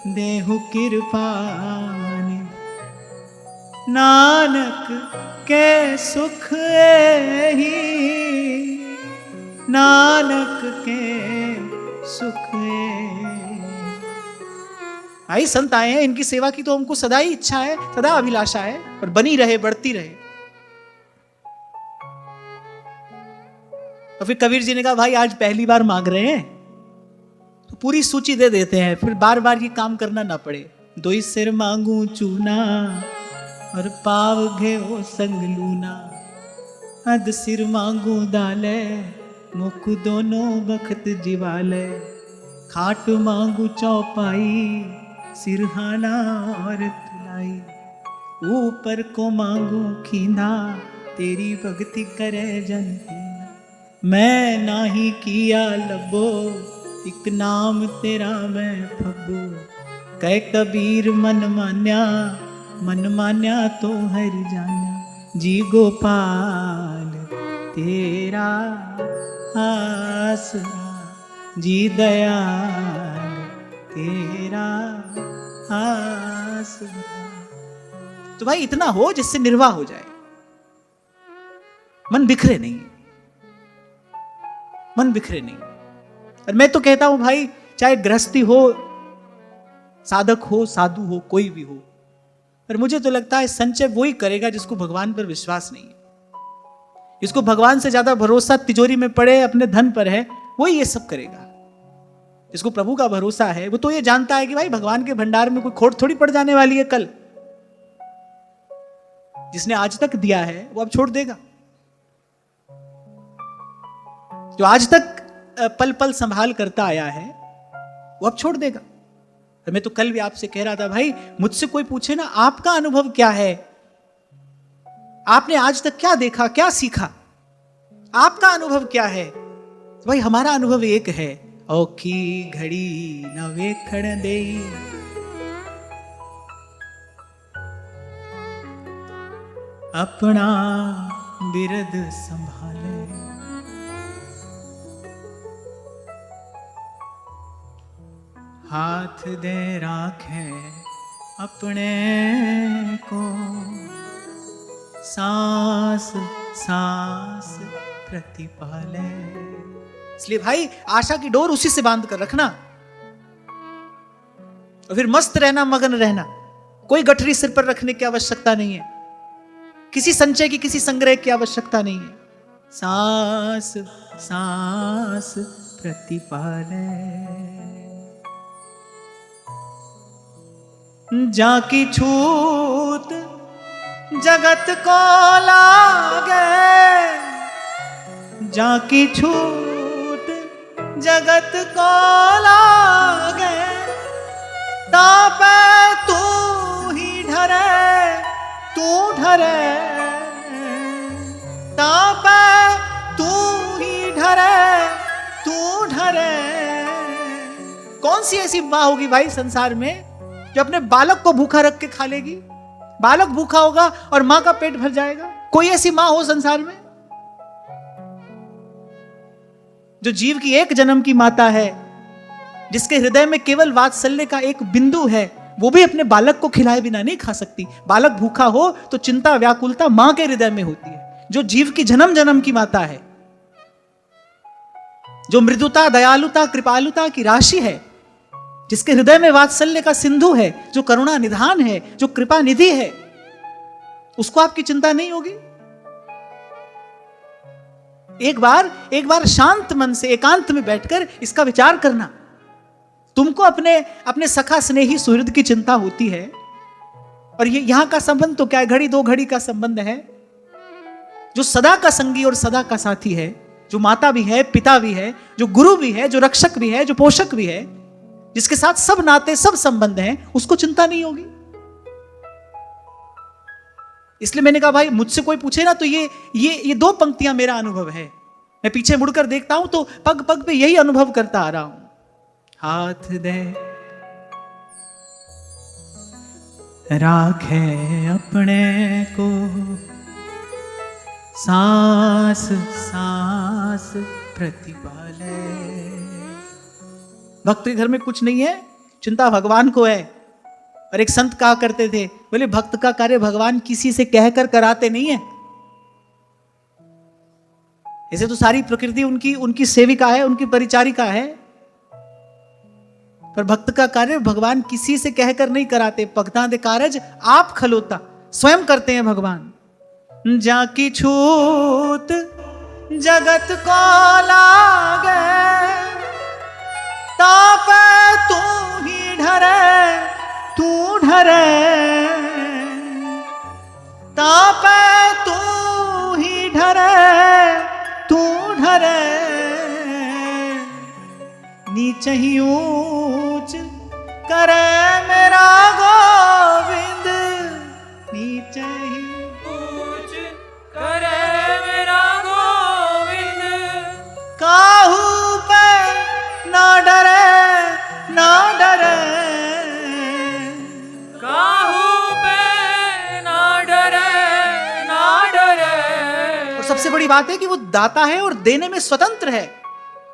देहु कृपानि, नानक के सुख ही, नानक के सुख। भाई संत आए हैं, इनकी सेवा की तो हमको सदा ही इच्छा है, सदा अभिलाषा है, और बनी रहे, बढ़ती रहे। तो फिर कबीर जी ने कहा भाई आज पहली बार मांग रहे हैं तो पूरी सूची दे देते हैं, फिर बार बार ये काम करना ना पड़े। दोई सिर मांगू चूना और पाव घेओ संग लूना, अध सिर मांगू दाले मुख दोनों बखत जिवाले, खाट मांगू चौपाई सिरहाना और तुलाई, ऊपर को मांगू खींदा तेरी भक्ति करे जनती। मैं नाही किया लबो एक नाम तेरा मैं फब्बो, कह कबीर मन मान्या तो हर जाना। जी गोपाल तेरा आसरा, जी दयाल तेरा आसरा। तो भाई इतना हो जिससे निर्वाह हो जाए, मन बिखरे नहीं, मन बिखरे नहीं। और मैं तो कहता हूं भाई चाहे गृहस्थी हो, साधक हो, साधु हो, कोई भी हो, पर मुझे तो लगता है संचय वही करेगा जिसको भगवान पर विश्वास नहीं है, जिसको भगवान से ज्यादा भरोसा तिजोरी में पड़े अपने धन पर है, वही ये सब करेगा। जिसको प्रभु का भरोसा है वो तो ये जानता है कि भाई भगवान के भंडार में कोई खोट थोड़ी पड़ जाने वाली है कल। जिसने आज तक दिया है वो अब छोड़ देगा, जो आज तक पल पल संभाल करता आया है वो अब छोड़ देगा। और मैं तो कल भी आपसे कह रहा था भाई, मुझसे कोई पूछे ना आपका अनुभव क्या है, आपने आज तक क्या देखा, क्या सीखा, आपका अनुभव क्या है, तो भाई हमारा अनुभव एक है, औखी घड़ी न वेखण दे, अपना बिरद संभाले। हाथ दे राखे अपने को, सांस सांस प्रतिपाले। इसलिए भाई आशा की डोर उसी से बांध कर रखना और फिर मस्त रहना, मगन रहना। कोई गठरी सिर पर रखने की आवश्यकता नहीं है, किसी संचय की, किसी संग्रह की आवश्यकता नहीं है। सांस सांस प्रतिपाले। जाकी छूत जगत को लागे, जाकी छूत जगत को लागे, तापे तू ही ढरे, तू ढरे, तापे तू ही ढरे, तू ढरे। कौन सी ऐसी मां होगी भाई संसार में जो अपने बालक को भूखा रख के खा लेगी? बालक भूखा होगा और मां का पेट भर जाएगा। कोई ऐसी मां हो संसार में जो जीव की एक जन्म की माता है, जिसके हृदय में केवल वात्सल्य का एक बिंदु है, वो भी अपने बालक को खिलाए बिना नहीं खा सकती। बालक भूखा हो तो चिंता व्याकुलता मां के हृदय में होती है, जो जीव की जन्म जन्म की माता है, जो मृदुता दयालुता कृपालुता की राशि है, जिसके हृदय में वात्सल्य का सिंधु है, जो करुणा निधान है, जो कृपा निधि है, उसको आपकी चिंता नहीं होगी? एक बार शांत मन से एकांत में बैठकर इसका विचार करना। तुमको अपने सखा स्नेही सुहृद की चिंता होती है, और ये यहां का संबंध तो क्या है, घड़ी दो घड़ी का संबंध है। जो सदा का संगी और सदा का साथी है, जो माता भी है, पिता भी है, जो गुरु भी है, जो रक्षक भी है, जो पोषक भी है, जिसके साथ सब नाते सब संबंध हैं, उसको चिंता नहीं होगी। इसलिए मैंने कहा भाई मुझसे कोई पूछे ना तो ये दो पंक्तियां मेरा अनुभव है। मैं पीछे मुड़कर देखता हूं तो पग पग पे यही अनुभव करता आ रहा हूं। हाथ दे राखे अपने को, सांस सांस प्रतिपाले। भक्त के घर में कुछ नहीं है, चिंता भगवान को है। और एक संत कहा करते थे, बोले भक्त का कार्य भगवान किसी से कहकर कराते नहीं है। ऐसे तो सारी प्रकृति उनकी सेविका है, उनकी परिचारिका है, पर भक्त का कार्य भगवान किसी से कहकर नहीं कराते। भक्ता दे कारज आप खलोता, स्वयं करते हैं भगवान। जाकी छूत जगत को लागे, तापे तू ही ढरे, तू ढरे, तापे तू ही ढरे, तू ढरे। नीचे ही ऊंच करे मेरा गोविंद, नीचे ही ऊंच करे मेरा गोविंद। काहू पे ना डरे, ना डरे, काहू पे ना डरे, ना डरे। और सबसे बड़ी बात है कि वो दाता है और देने में स्वतंत्र है।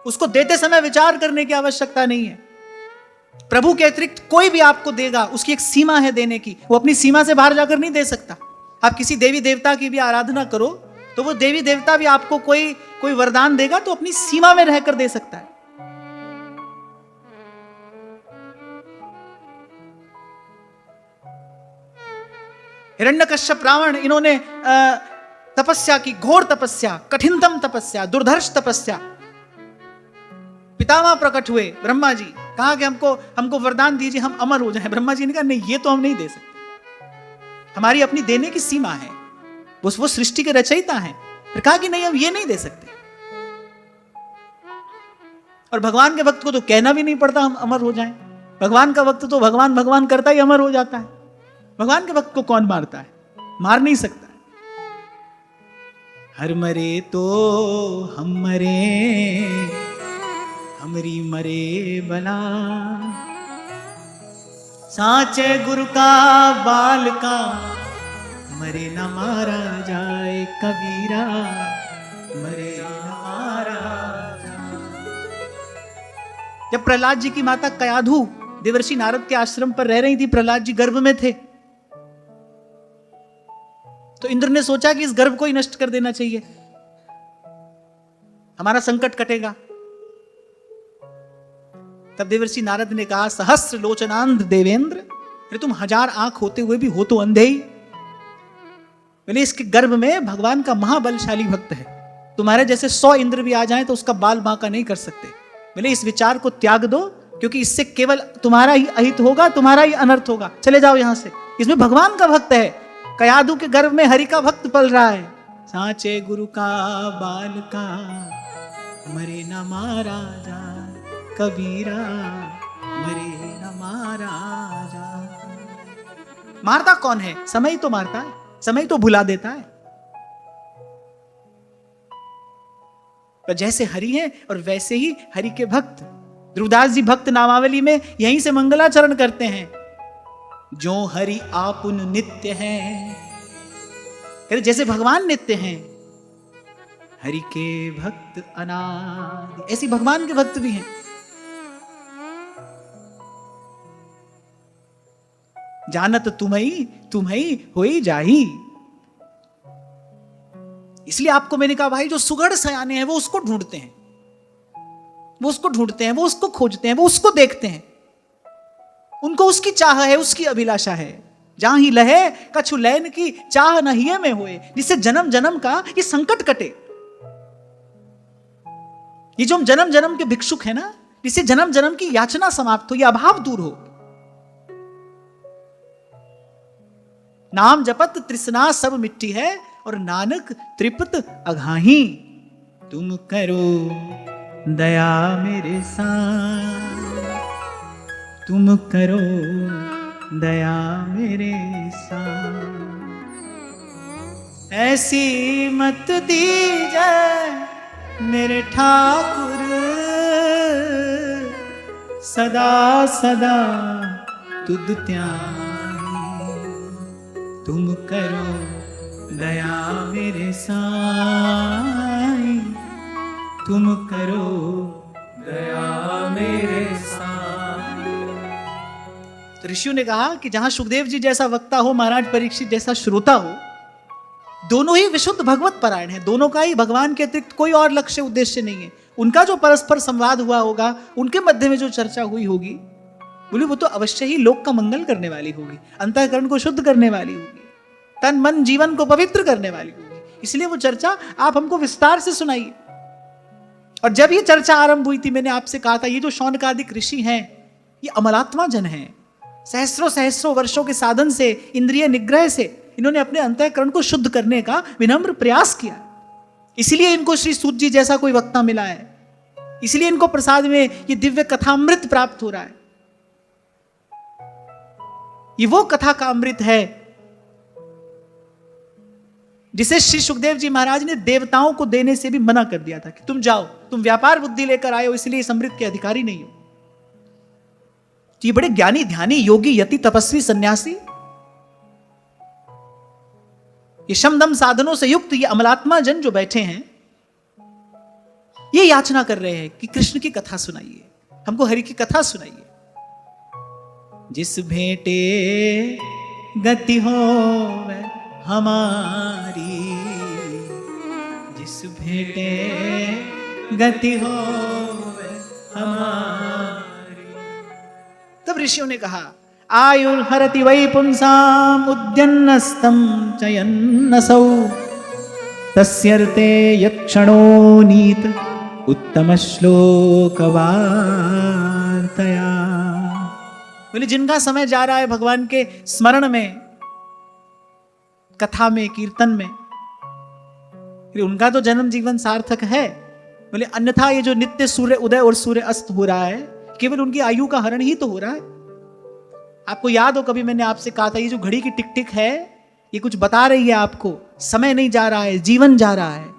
उसको देते समय विचार करने की आवश्यकता नहीं है। प्रभु के अतिरिक्त कोई भी आपको देगा, उसकी एक सीमा है देने की, वो अपनी सीमा से बाहर जाकर नहीं दे सकता। आप किसी देवी देवता की भी आराधना करो तो वो देवी देवता भी आपको कोई वरदान देगा तो अपनी सीमा में रहकर दे सकता है। हिरण्यकश्यप रावण, इन्होंने तपस्या की, घोर तपस्या, कठिनतम तपस्या, दुर्धर्ष तपस्या। पितामह प्रकट हुए ब्रह्मा जी, कहा कि हमको वरदान दीजिए, हम अमर हो जाएं। ब्रह्मा जी ने कहा नहीं, ये तो हम नहीं दे सकते, हमारी अपनी देने की सीमा है। वो सृष्टि के रचयिता हैं, फिर कहा कि नहीं हम ये नहीं दे सकते। और भगवान के भक्त को तो कहना भी नहीं पड़ता हम अमर हो जाएं। भगवान का भक्त तो भगवान करता ही अमर हो जाता है। भगवान के भक्त को कौन मारता है? मार नहीं सकता। हर मरे तो हम मरे, हमरी मरे बला, साचे गुरु का बाल का मरे न मारा जाए कबीरा, मरे न मारा जाए। जब प्रहलाद जी की माता कयाधु देवर्षि नारद के आश्रम पर रह रही थी, प्रहलाद जी गर्भ में थे, तो इंद्र ने सोचा कि इस गर्भ को ही नष्ट कर देना चाहिए, हमारा संकट कटेगा। तब देवर्षि नारद ने कहा, सहस्र लोचनांध देवेंद्र, अरे तुम 1000 आंख होते हुए भी हो तो अंधे ही। बोले इसके गर्भ में भगवान का महाबलशाली भक्त है, तुम्हारे जैसे 100 इंद्र भी आ जाएं तो उसका बाल बांका नहीं कर सकते। बोले इस विचार को त्याग दो, क्योंकि इससे केवल तुम्हारा ही अहित होगा, तुम्हारा ही अनर्थ होगा, चले जाओ यहां से। इसमें भगवान का भक्त है, कयाधु के गर्भ में हरि का भक्त पल रहा है। सांचे गुरु का बाल का, मरे न मारा जाए कबीरा, मरे न मारा जाए। मारता कौन है? समय तो मारता है, समय तो भुला देता है। पर जैसे हरि है और वैसे ही हरि के भक्त, ध्रुवदास जी भक्त नामावली में यहीं से मंगलाचरण करते हैं, जो हरि आपुन नित्य है। कहते जैसे भगवान नित्य हैं, हरि के भक्त अनादि, ऐसी भगवान के भक्त भी हैं। जानत तुम्हई होई जाही। इसलिए आपको मैंने कहा भाई, जो सुगढ़ सयाने हैं वो उसको ढूंढते हैं, वो उसको ढूंढते हैं, वो उसको खोजते हैं, वो उसको देखते हैं, उनको उसकी चाह है, उसकी अभिलाषा है। जहां ही लहे कछु लैन की चाह न हिये में होए, जिससे जन्म जन्म का ये संकट कटे। ये जो हम जन्म जन्म के भिक्षुक है ना, जिससे जन्म जन्म की याचना समाप्त हो, ये अभाव दूर हो। नाम जपत तृष्णा सब मिट्टी है, और नानक त्रिपत अघाही। तुम करो दया मेरे साथ, तुम करो दया मेरे साथ। ऐसी मत दीजिए मेरे ठाकुर, सदा सदा तुद त्यागी। तुम करो दया मेरे साईं, तुम करो दया मेरे साईं। तो ऋषियों ने कहा कि जहां सुखदेव जी जैसा वक्ता हो, महाराज परीक्षित जैसा श्रोता हो, दोनों ही विशुद्ध भगवत परायण है, दोनों का ही भगवान के अतिरिक्त कोई और लक्ष्य उद्देश्य नहीं है। उनका जो परस्पर संवाद हुआ होगा, उनके मध्य में जो चर्चा हुई होगी, बोले वो तो अवश्य ही लोक का मंगल करने वाली होगी, अंतःकरण को शुद्ध करने वाली होगी, तन मन जीवन को पवित्र करने वाली होगी। इसलिए वो चर्चा आप हमको विस्तार से सुनाइए। और जब ये चर्चा आरंभ हुई थी, मैंने आपसे कहा था, ये जो शौनकादिक ऋषि हैं, ये अमलात्मा जन हैं। सहस्रों सहस्रों वर्षों के साधन से, इंद्रिय निग्रह से इन्होंने अपने अंतःकरण को शुद्ध करने का विनम्र प्रयास किया। इसलिए इनको श्री सूत जी जैसा कोई वक्ता मिला है, इसलिए इनको प्रसाद में ये दिव्य कथामृत प्राप्त हो रहा है। ये वो कथा का अमृत है जिसे श्री सुखदेव जी महाराज ने देवताओं को देने से भी मना कर दिया था कि तुम जाओ, तुम व्यापार बुद्धि लेकर आए हो, इसलिए इस अमृत के अधिकारी नहीं हो। ये बड़े ज्ञानी ध्यानी योगी यति तपस्वी सन्यासी, ये शमदम साधनों से युक्त ये अमलात्मा जन जो बैठे हैं, ये याचना कर रहे हैं कि कृष्ण की कथा सुनाइए, हमको हरि की कथा सुनाइए। जिस भेंटे गति हो हमारी, जिस भेंटे गति हो हमारी। तब ऋषियों ने कहा, आयुर्हरति वै पुंसाम उद्यन्नस्तं चयन्नसौ, तस्यर्थे यत्क्षणो नीत उत्तम श्लोक वार्तया। बोले जिनका समय जा रहा है भगवान के स्मरण में, कथा में, कीर्तन में, उनका तो जन्म जीवन सार्थक है। बोले अन्यथा ये जो नित्य सूर्य उदय और सूर्य अस्त हो रहा है, केवल उनकी आयु का हरण ही तो हो रहा है। आपको याद हो कभी मैंने आपसे कहा था, ये जो घड़ी की टिक टिक है, ये कुछ बता रही है आपको, समय नहीं जा रहा है, जीवन जा रहा है।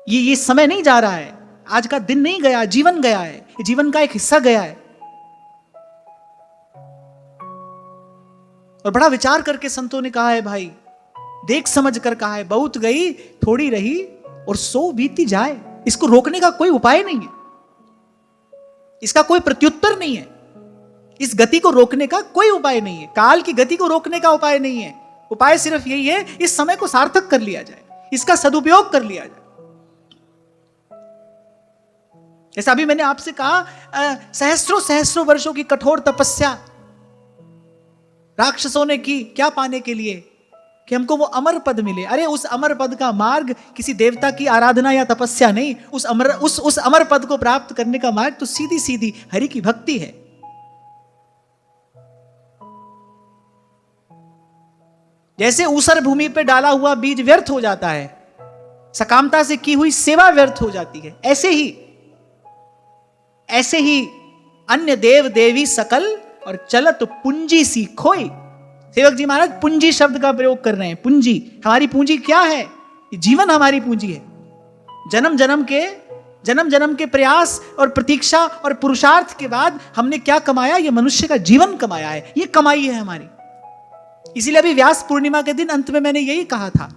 ये समय नहीं जा रहा है, आज का दिन नहीं गया, जीवन गया है, ये जीवन का एक हिस्सा गया है। और बड़ा विचार करके संतों ने कहा है भाई, देख समझ कर कहा है, बहुत गई थोड़ी रही और सो बीती जाए। इसको रोकने का कोई उपाय नहीं है, इसका कोई प्रत्युत्तर नहीं है, इस गति को रोकने का कोई उपाय नहीं है, काल की गति को रोकने का उपाय नहीं है। उपाय सिर्फ यही है, इस समय को सार्थक कर लिया जाए, इसका सदुपयोग कर लिया जाए। जैसा अभी मैंने आपसे कहा, सहस्त्रों सहस्त्रों वर्षों की कठोर तपस्या राक्षसों ने की, क्या पाने के लिए? कि हमको वो अमर पद मिले। अरे उस अमर पद का मार्ग किसी देवता की आराधना या तपस्या नहीं, उस अमर पद को प्राप्त करने का मार्ग तो सीधी सीधी हरि की भक्ति है। जैसे ऊसर भूमि पे डाला हुआ बीज व्यर्थ हो जाता है, सकामता से की हुई सेवा व्यर्थ हो जाती है, ऐसे ही अन्य देव देवी सकल और चलत पूंजी सी खोई। सेवक जी महाराज पूंजी शब्द का प्रयोग कर रहे हैं। पूंजी, हमारी पूंजी क्या है? जीवन हमारी पूंजी है। जन्म जन्म के प्रयास और प्रतीक्षा और पुरुषार्थ के बाद हमने क्या कमाया? ये मनुष्य का जीवन कमाया है, ये कमाई है हमारी। इसीलिए अभी व्यास पूर्णिमा के दिन अंत में मैंने यही कहा था,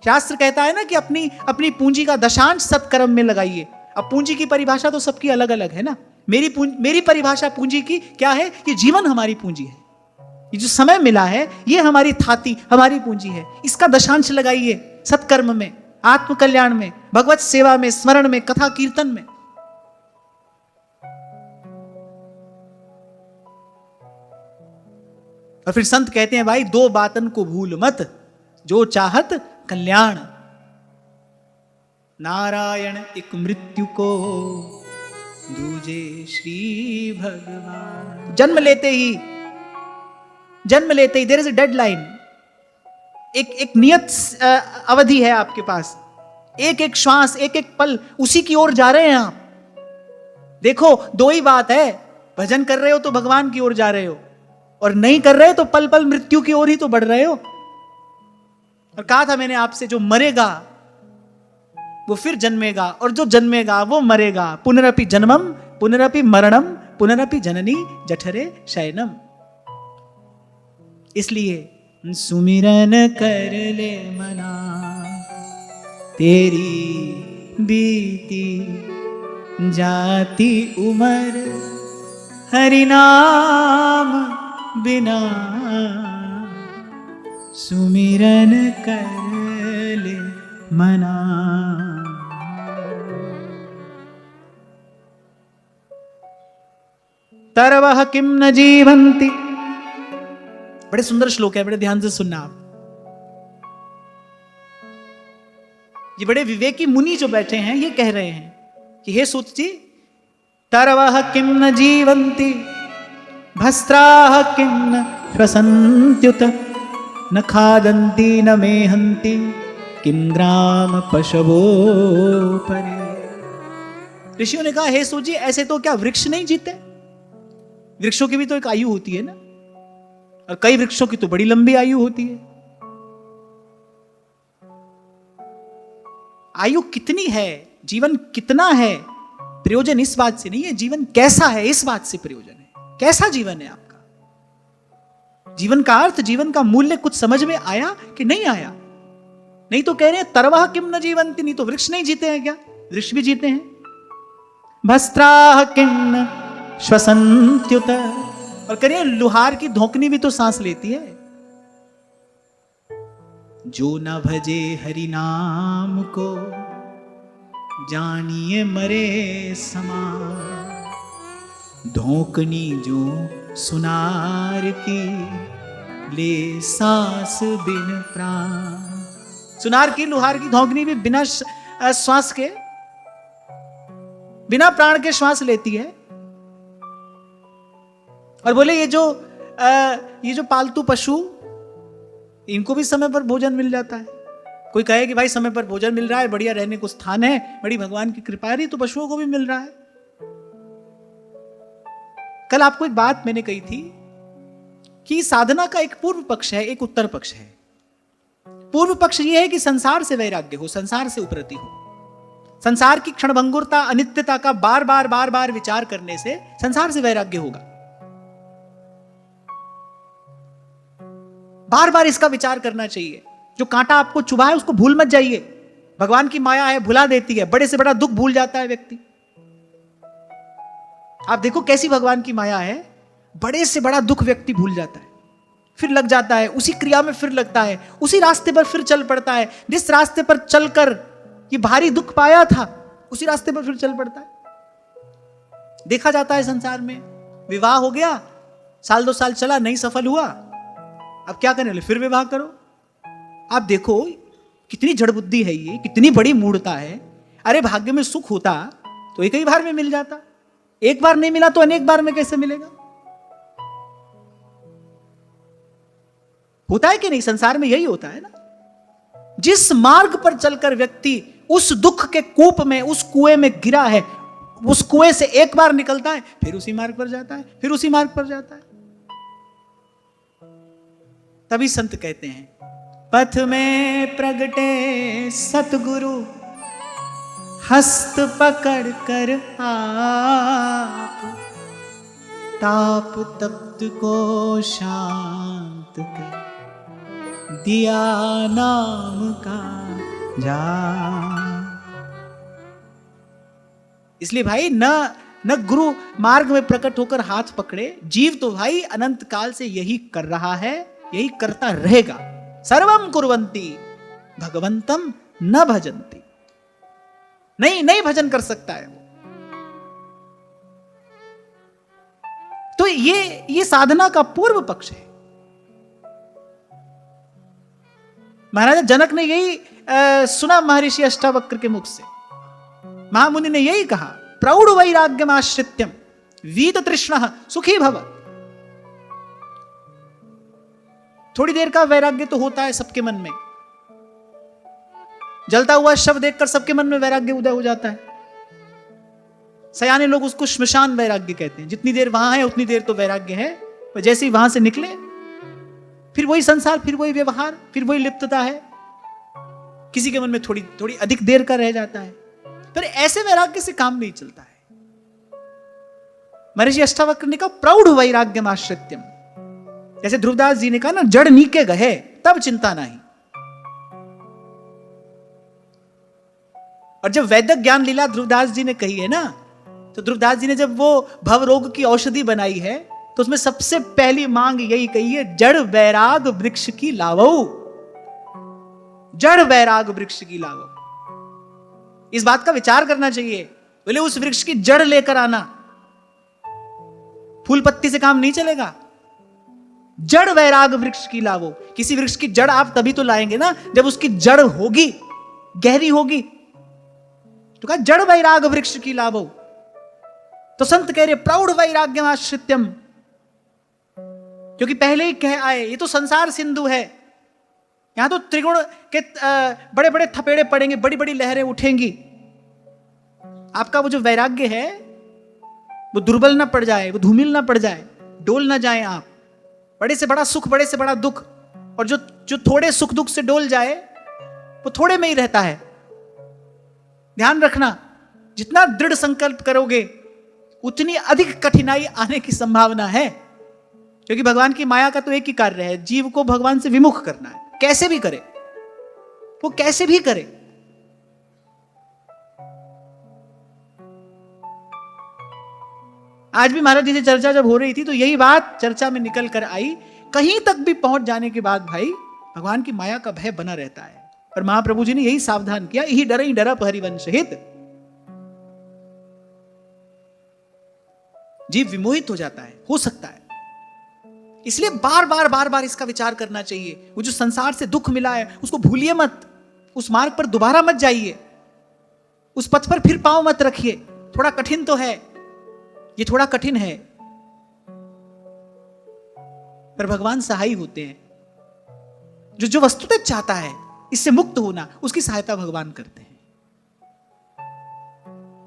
शास्त्र कहता है ना कि अपनी पूंजी का दशांश सत्कर्म में लगाइए। अब पूंजी की परिभाषा तो सबकी अलग अलग है ना। मेरी परिभाषा पूंजी की क्या है? ये जीवन हमारी पूंजी है, ये जो समय मिला है ये हमारी थाती, हमारी पूंजी है। इसका दशांश लगाइए सत्कर्म में, आत्म कल्याण में, भगवत सेवा में, स्मरण में, कथा कीर्तन में। और फिर संत कहते हैं भाई, दो बातन को भूल मत, जो चाहत कल्याण। नारायण एक मृत्यु को, दूजे श्री भगवान। जन्म लेते ही देयर इज अ डेडलाइन, एक नियत अवधि है आपके पास। एक श्वास, एक पल, उसी की ओर जा रहे हैं आप। देखो, दो ही बात है, भजन कर रहे हो तो भगवान की ओर जा रहे हो, और नहीं कर रहे तो पल पल मृत्यु की ओर ही तो बढ़ रहे हो। और कहा था मैंने आपसे, जो मरेगा वो फिर जन्मेगा, और जो जन्मेगा वो मरेगा। पुनरपि जन्मम पुनरपि मरणम पुनरपि जननी जठरे शयनम। इसलिए सुमिरन कर ले मना, तेरी बीती जाती उमर, हरि नाम बिना सुमिरन कर ले मना। तरवह किम न जीवंती। बड़े सुंदर श्लोक है, बड़े ध्यान से सुनना आप। ये बड़े विवेकी मुनि जो बैठे हैं ये कह रहे हैं कि हे सूत जी, तरवह किम न जीवंती, भस्त्राः किम न श्वसन्त्युत, न खादन्ति न मेहन्ति, किम ग्राम पशवो परे। ऋषियों ने कहा, हे सूत जी, ऐसे तो क्या वृक्ष नहीं जीते? वृक्षों की भी तो एक आयु होती है ना, और कई वृक्षों की तो बड़ी लंबी आयु होती है। आयु कितनी है, जीवन कितना है, प्रयोजन इस बात से नहीं है, जीवन कैसा है इस बात से प्रयोजन है। कैसा जीवन है आपका? जीवन का अर्थ, जीवन का मूल्य कुछ समझ में आया कि नहीं आया? नहीं तो कह रहे हैं तरवह किम न जीवंति, नहीं तो वृक्ष नहीं जीते हैं क्या? वृक्ष भी जीते हैं। भस्त्राः किम न श्वसन्त्युत, और करिए लुहार की धोकनी भी तो सांस लेती है। जो न भजे हरि नाम को, जानिए मरे समान, धोकनी जो सुनार की, ले सांस बिन प्राण। सुनार की, लुहार की धोकनी भी बिना श्वास के, बिना प्राण के श्वास लेती है। और बोले ये जो पालतू पशु, इनको भी समय पर भोजन मिल जाता है। कोई कहे कि भाई समय पर भोजन मिल रहा है, बढ़िया रहने को स्थान है, बड़ी भगवान की कृपा है, तो पशुओं को भी मिल रहा है। कल आपको एक बात मैंने कही थी कि साधना का एक पूर्व पक्ष है, एक उत्तर पक्ष है। पूर्व पक्ष यह है कि संसार से वैराग्य हो, संसार से उपरति हो। संसार की क्षणभंगुरता, अनित्यता का बार बार विचार करने से संसार से वैराग्य होगा। बार बार इसका विचार करना चाहिए। जो कांटा आपको चुभा है उसको भूल मत जाइए। भगवान की माया है, भुला देती है। बड़े से बड़ा दुख भूल जाता है व्यक्ति। आप देखो कैसी भगवान की माया है, बड़े से बड़ा दुख व्यक्ति भूल जाता है, फिर लग जाता है उसी क्रिया में, फिर लगता है उसी रास्ते पर, फिर चल पड़ता है। जिस रास्ते पर चलकर ये भारी दुख पाया था उसी रास्ते पर फिर चल पड़ता है। देखा जाता है संसार में, विवाह हो गया, साल 2 साल चला, नहीं सफल हुआ, अब क्या करने, फिर विवाह करो। आप देखो कितनी जड़ बुद्धि है ये, कितनी बड़ी मूढ़ता है। अरे भाग्य में सुख होता तो एक ही बार में मिल जाता, एक बार नहीं मिला तो अनेक बार में कैसे मिलेगा? होता है कि नहीं? संसार में यही होता है ना। जिस मार्ग पर चलकर व्यक्ति उस दुख के कूप में, उस कुएं में गिरा है, उस कुएं से एक बार निकलता है, फिर उसी मार्ग पर जाता है, फिर उसी मार्ग पर जाता है। तभी संत कहते हैं, पथ में प्रगटे सतगुरु हस्त पकड़ कर आप, ताप तप्त को शांत कर दिया नाम का जाप। इसलिए भाई न गुरु मार्ग में प्रकट होकर हाथ पकड़े। जीव तो भाई अनंत काल से यही कर रहा है, यही करता रहेगा। सर्वम कुर्वन्ति भगवंतम न भजन्ति। नहीं भजन कर सकता है वो। तो ये साधना का पूर्व पक्ष है। महाराजा जनक ने यही सुना महर्षि अष्टावक्र के मुख से। महामुनि ने यही कहा, प्रौढ़ वैराग्यम आश्रित्यम वीत तृष्णः सुखी भव। थोड़ी देर का वैराग्य तो होता है सबके मन में। जलता हुआ शव देखकर सबके मन में वैराग्य उदय हो जाता है। सयाने लोग उसको श्मशान वैराग्य कहते हैं। जितनी देर वहां है उतनी देर तो वैराग्य है, पर जैसे ही वहां से निकले फिर वही संसार, फिर वही व्यवहार, फिर वही लिप्तता है। किसी के मन में थोड़ी अधिक देर का रह जाता है। पर ऐसे वैराग्य से काम नहीं चलता है। महर्षि अष्टावक्र ने कहा प्रौढ़ वैराग्यम आश्रित्यम। जैसे ध्रुवदास जी ने कहा ना, जड़ नीके गहे तब चिंता नहीं। और जब वैदिक ज्ञान लीला ध्रुवदास जी ने कही है ना, तो ध्रुवदास जी ने जब वो भव रोग की औषधि बनाई है तो उसमें सबसे पहली मांग यही कही है, जड़ वैराग वृक्ष की लावो। जड़ वैराग वृक्ष की लावो। इस बात का विचार करना चाहिए। बोले उस वृक्ष की जड़ लेकर आना। फूल पत्ती से काम नहीं चलेगा। जड़ वैराग वृक्ष की लावो। किसी वृक्ष की जड़ आप तभी तो लाएंगे ना जब उसकी जड़ होगी, गहरी होगी। तो कहा जड़ वैराग वृक्ष की लावो। तो संत कह रहे प्रौढ़ वैराग्यम आश्रित्यम, क्योंकि पहले ही कह आए ये तो संसार सिंधु है। यहां तो त्रिगुण के बड़े बड़े थपेड़े पड़ेंगे, बड़ी बड़ी लहरें उठेंगी। आपका वो जो वैराग्य है वो दुर्बल ना पड़ जाए, वो धूमिल ना पड़ जाए, डोल ना जाए आप। बड़े से बड़ा सुख, बड़े से बड़ा दुख, और जो थोड़े सुख दुख से डोल जाए वो थोड़े में ही रहता है। ध्यान रखना, जितना दृढ़ संकल्प करोगे उतनी अधिक कठिनाई आने की संभावना है। क्योंकि भगवान की माया का तो एक ही कार्य है, जीव को भगवान से विमुख करना है। कैसे भी करे, वो कैसे भी करे। आज भी महाराज जी से चर्चा जब हो रही थी तो यही बात चर्चा में निकल कर आई। कहीं तक भी पहुंच जाने के बाद भाई भगवान की माया का भय बना रहता है। और महाप्रभु जी ने यही सावधान किया, यही डरप हरिवंश हित। जीव विमोहित हो जाता है, हो सकता है। इसलिए बार बार इसका विचार करना चाहिए। वो जो संसार से दुख मिला है उसको भूलिए मत, उस मार्ग पर दोबारा मत जाइए, उस पथ पर फिर पांव मत रखिए। थोड़ा कठिन तो है, ये थोड़ा कठिन है, पर भगवान सहाय होते हैं। जो वस्तुतः चाहता है इससे मुक्त होना, उसकी सहायता भगवान करते हैं।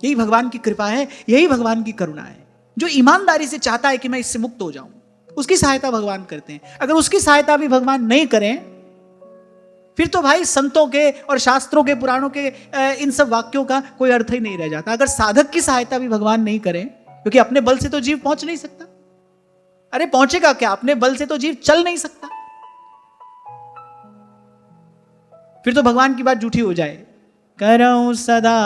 यही भगवान की कृपा है, यही भगवान की करुणा है। जो ईमानदारी से चाहता है कि मैं इससे मुक्त हो जाऊं, उसकी सहायता भगवान करते हैं। अगर उसकी सहायता भी भगवान नहीं करें फिर तो भाई संतों के और शास्त्रों के, पुराणों के इन सब वाक्यों का कोई अर्थ ही नहीं रह जाता। अगर साधक की सहायता भी भगवान नहीं करें, क्योंकि अपने बल से तो जीव पहुंच नहीं सकता। अरे पहुंचेगा क्या, अपने बल से तो जीव चल नहीं सकता। फिर तो भगवान की बात झूठी हो जाए। करऊं सदा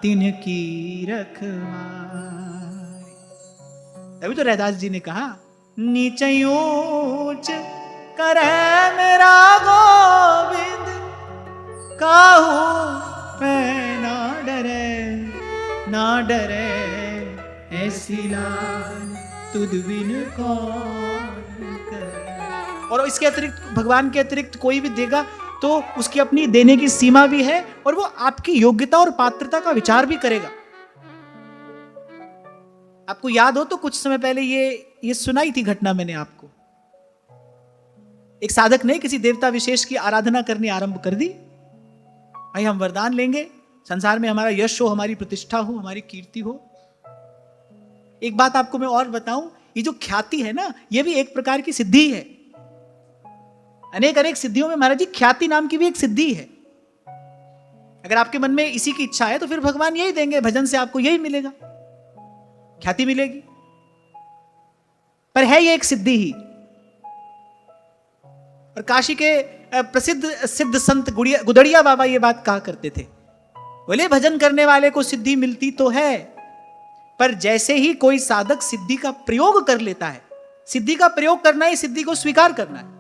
तिनकी रखवारी। तभी तो रैदास जी ने कहा, नीच ऊंच करे मेरा गोविंद, काहू पे ना डरे ऐसी लाज तुद बिन कौन करे। और इसके अतिरिक्त, भगवान के अतिरिक्त कोई भी देगा तो उसकी अपनी देने की सीमा भी है, और वो आपकी योग्यता और पात्रता का विचार भी करेगा। आपको याद हो तो कुछ समय पहले ये सुनाई थी घटना मैंने आपको। एक साधक ने किसी देवता विशेष की आराधना करनी आरंभ कर दी। भाई हम वरदान लेंगे, संसार में हमारा यश हो, हमारी प्रतिष्ठा हो, हमारी कीर्ति हो। एक बात आपको मैं और बताऊं, ये जो ख्याति है ना, ये भी एक प्रकार की सिद्धि है। अनेक सिद्धियों में महाराज जी ख्याति नाम की भी एक सिद्धि है। अगर आपके मन में इसी की इच्छा है तो फिर भगवान यही देंगे, भजन से आपको यही मिलेगा, ख्याति मिलेगी। पर है ये एक सिद्धि ही। और काशी के प्रसिद्ध सिद्ध संत गुदड़िया बाबा ये बात कहा करते थे, बोले भजन करने वाले को सिद्धि मिलती तो है, पर जैसे ही कोई साधक सिद्धि का प्रयोग कर लेता है, सिद्धि का प्रयोग करना ही सिद्धि को स्वीकार करना है।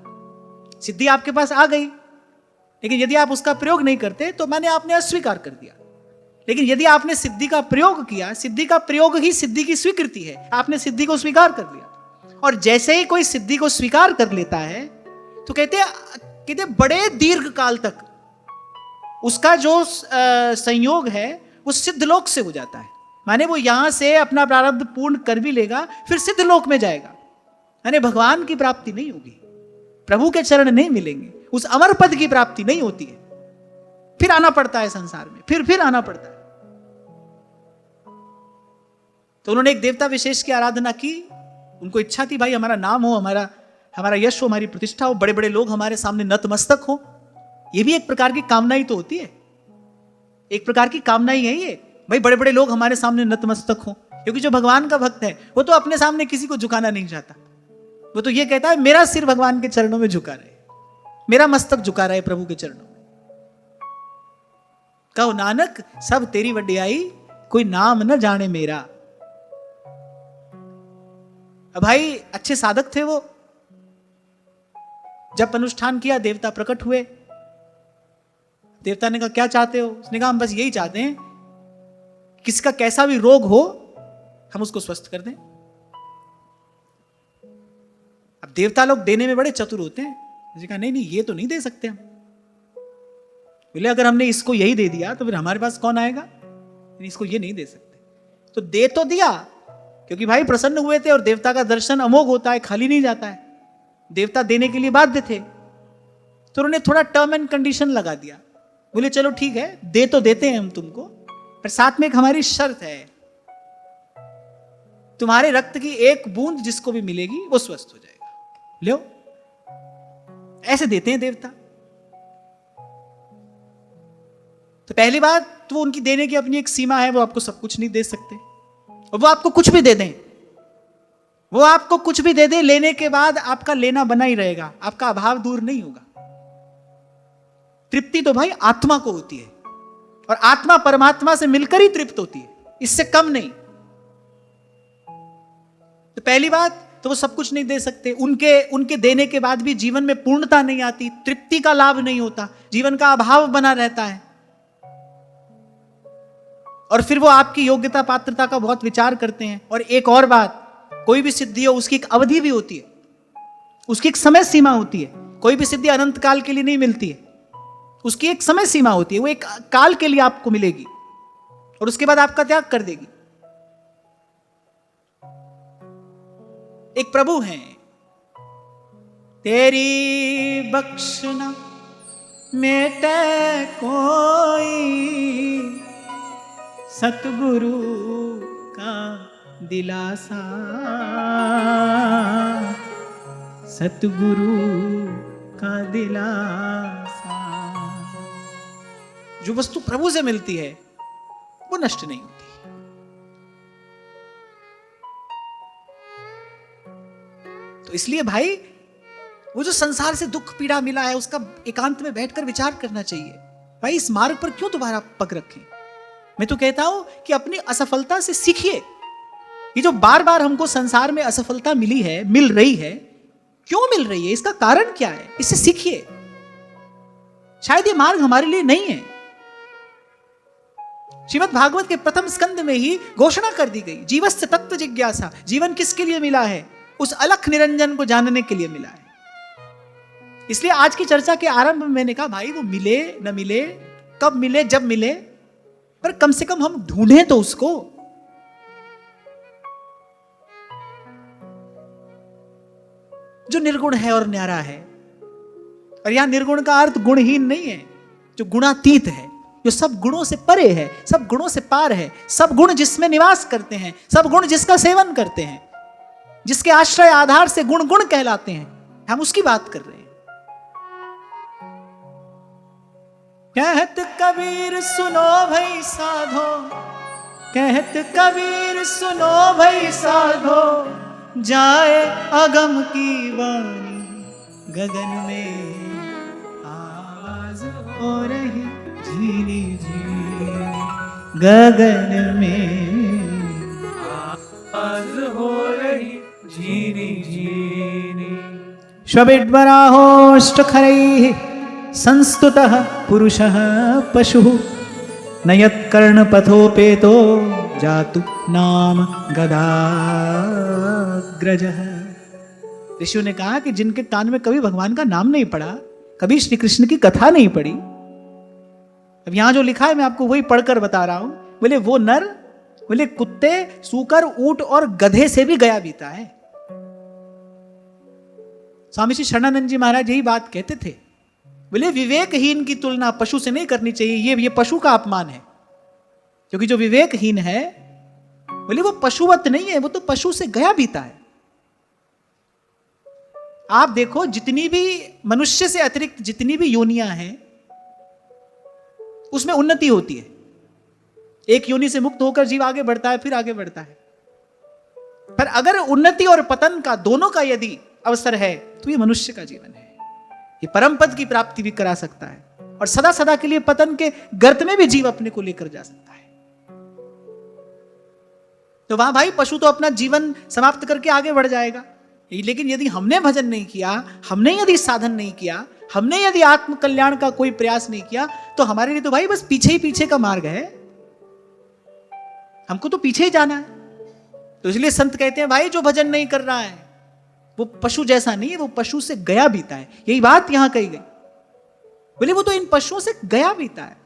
सिद्धि आपके पास आ गई, लेकिन यदि आप उसका प्रयोग नहीं करते तो माने आपने अस्वीकार कर दिया। लेकिन यदि आपने सिद्धि का प्रयोग किया, सिद्धि का प्रयोग ही सिद्धि की स्वीकृति है, आपने सिद्धि को स्वीकार कर लिया। और जैसे ही कोई सिद्धि को स्वीकार कर लेता है तो कहते बड़े दीर्घ काल तक उसका जो संयोग है वो सिद्ध लोक से हो जाता है। माने वो यहां से अपना प्रारब्ध पूर्ण कर भी लेगा, फिर सिद्ध लोक में जाएगा। माने भगवान की प्राप्ति नहीं होगी, प्रभु के चरण नहीं मिलेंगे, उस अमर पद की प्राप्ति नहीं होती है। फिर आना पड़ता है संसार में, फिर आना पड़ता है। तो उन्होंने एक देवता विशेष की आराधना की। उनको इच्छा थी भाई हमारा नाम हो, हमारा यश हो, हमारी प्रतिष्ठा हो, बड़े बड़े लोग हमारे सामने नतमस्तक हो। ये भी एक प्रकार की कामना ही तो होती है, एक प्रकार की कामना ही है ये, भाई बड़े बड़े लोग हमारे सामने नतमस्तक हो। क्योंकि जो भगवान का भक्त है वो तो अपने सामने किसी को झुकाना नहीं चाहता। वो तो ये कहता है मेरा सिर भगवान के चरणों में झुका रहे, मेरा मस्तक झुका रहे प्रभु के चरणों में। कहो नानक सब तेरी वड्याई, कोई नाम न जाने मेरा। अब भाई अच्छे साधक थे वो। जब अनुष्ठान किया, देवता प्रकट हुए। देवता ने कहा क्या चाहते हो? उसने कहा हम बस यही चाहते हैं, किसी का कैसा भी रोग हो हम उसको स्वस्थ कर दें। अब देवता लोग देने में बड़े चतुर होते हैं। उसने कहा नहीं ये तो नहीं दे सकते हम। बोले अगर हमने इसको यही दे दिया तो फिर हमारे पास कौन आएगा? इसको ये नहीं दे सकते। तो दे तो दिया, क्योंकि भाई प्रसन्न हुए थे, और देवता का दर्शन अमोघ होता है, खाली नहीं जाता है। देवता देने के लिए बाध्य थे, तो उन्होंने थोड़ा टर्म एंड कंडीशन लगा दिया। बोले चलो ठीक है, दे तो देते हैं हम तुमको, पर साथ में एक हमारी शर्त है, तुम्हारे रक्त की एक बूंद जिसको भी मिलेगी वो स्वस्थ हो जाएगा। लो, ऐसे देते हैं देवता। तो पहली बात तो उनकी देने की अपनी एक सीमा है, वो आपको सब कुछ नहीं दे सकते। और वो आपको कुछ भी दे दें, वो आपको कुछ भी दे दें, लेने के बाद आपका लेना बना ही रहेगा, आपका अभाव दूर नहीं होगा। तृप्ति तो भाई आत्मा को होती है, और आत्मा परमात्मा से मिलकर ही तृप्त होती है, इससे कम नहीं। तो पहली बात तो वो सब कुछ नहीं दे सकते। उनके देने के बाद भी जीवन में पूर्णता नहीं आती, तृप्ति का लाभ नहीं होता, जीवन का अभाव बना रहता है। और फिर वो आपकी योग्यता पात्रता का बहुत विचार करते हैं। और एक और बात, कोई भी सिद्धि हो उसकी एक अवधि भी होती है, उसकी एक समय सीमा होती है। कोई भी सिद्धि अनंत काल के लिए नहीं मिलती है, उसकी एक समय सीमा होती है। वो एक काल के लिए आपको मिलेगी और उसके बाद आपका त्याग कर देगी। एक प्रभु हैं, तेरी बख्शना मेटे कोई, सतगुरु का दिलासा, सतगुरु का दिलासा। जो वस्तु प्रभु से मिलती है वो नष्ट नहीं होती। तो इसलिए भाई वो जो संसार से दुख पीड़ा मिला है उसका एकांत में बैठकर विचार करना चाहिए। भाई इस मार्ग पर क्यों दोबारा पग रखें? मैं तो कहता हूं कि अपनी असफलता से सीखिए। ये जो बार बार हमको संसार में असफलता मिली है, मिल रही है, क्यों मिल रही है, इसका कारण क्या है, इससे सीखिए। शायद ये मार्ग हमारे लिए नहीं है। श्रीमद् भागवत के प्रथम स्कंद में ही घोषणा कर दी गई, जीवस्य तत्व जिज्ञासा, जीवन किसके लिए मिला है? उस अलख निरंजन को जानने के लिए मिला है। इसलिए आज की चर्चा के आरंभ में मैंने कहा भाई वो मिले न मिले, कब मिले, जब मिले, पर कम से कम हम ढूंढें तो उसको। जो निर्गुण है और न्यारा है। और यहां निर्गुण का अर्थ गुणहीन नहीं है, जो गुणातीत है, जो सब गुणों से परे है, सब गुणों से पार है, सब गुण जिसमें निवास करते हैं, सब गुण जिसका सेवन करते हैं, जिसके आश्रय आधार से गुण गुण कहलाते हैं, हम उसकी बात कर रहे हैं। कहत कबीर सुनो भई साधो, कहत कबीर सुनो भई साधो, जाए अगम की वाणी गगन में आवाज हो रही झीनी झीनी, गगन में आवाज हो रही झीनी झीनी। श्वविड्वराहोष्टखरैः संस्तुतः पुरुषः पशुः, न यत्कर्णपथोपेतो जातु नाम गदाग्रजः। ऋषियों ने कहा कि जिनके कान में कभी भगवान का नाम नहीं पड़ा, कभी श्री कृष्ण की कथा नहीं पड़ी। अब यहां जो लिखा है मैं आपको वही पढ़कर बता रहा हूं। बोले वो नर, बोले कुत्ते, सूकर, ऊंट और गधे से भी गया बीता है। स्वामी श्री शरणानंद जी महाराज यही बात कहते थे। बोले विवेकहीन की तुलना पशु से नहीं करनी चाहिए, ये पशु का अपमान है। क्योंकि जो विवेकहीन है बोले वो पशुवत नहीं है, वो तो पशु से गया बीता है। आप देखो जितनी भी मनुष्य से अतिरिक्त जितनी भी योनियां हैं उसमें उन्नति होती है। एक योनि से मुक्त होकर जीव आगे बढ़ता है, फिर आगे बढ़ता है। पर अगर उन्नति और पतन का दोनों का यदि अवसर है तो ये मनुष्य का जीवन है। ये परम पद की प्राप्ति भी करा सकता है और सदा सदा के लिए पतन के गर्त में भी जीव अपने को लेकर जा सकता है। तो वहां भाई पशु तो अपना जीवन समाप्त करके आगे बढ़ जाएगा। लेकिन यदि हमने भजन नहीं किया, हमने यदि साधन नहीं किया, हमने यदि आत्म कल्याण का कोई प्रयास नहीं किया, तो हमारे लिए तो भाई बस पीछे ही पीछे का मार्ग है। हमको तो पीछे ही जाना है। तो इसलिए संत कहते हैं भाई जो भजन नहीं कर रहा है वो पशु जैसा नहीं है, वो पशु से गया बीता है। यही बात यहां कही गई। बोले वो तो इन पशुओं से गया बीता है।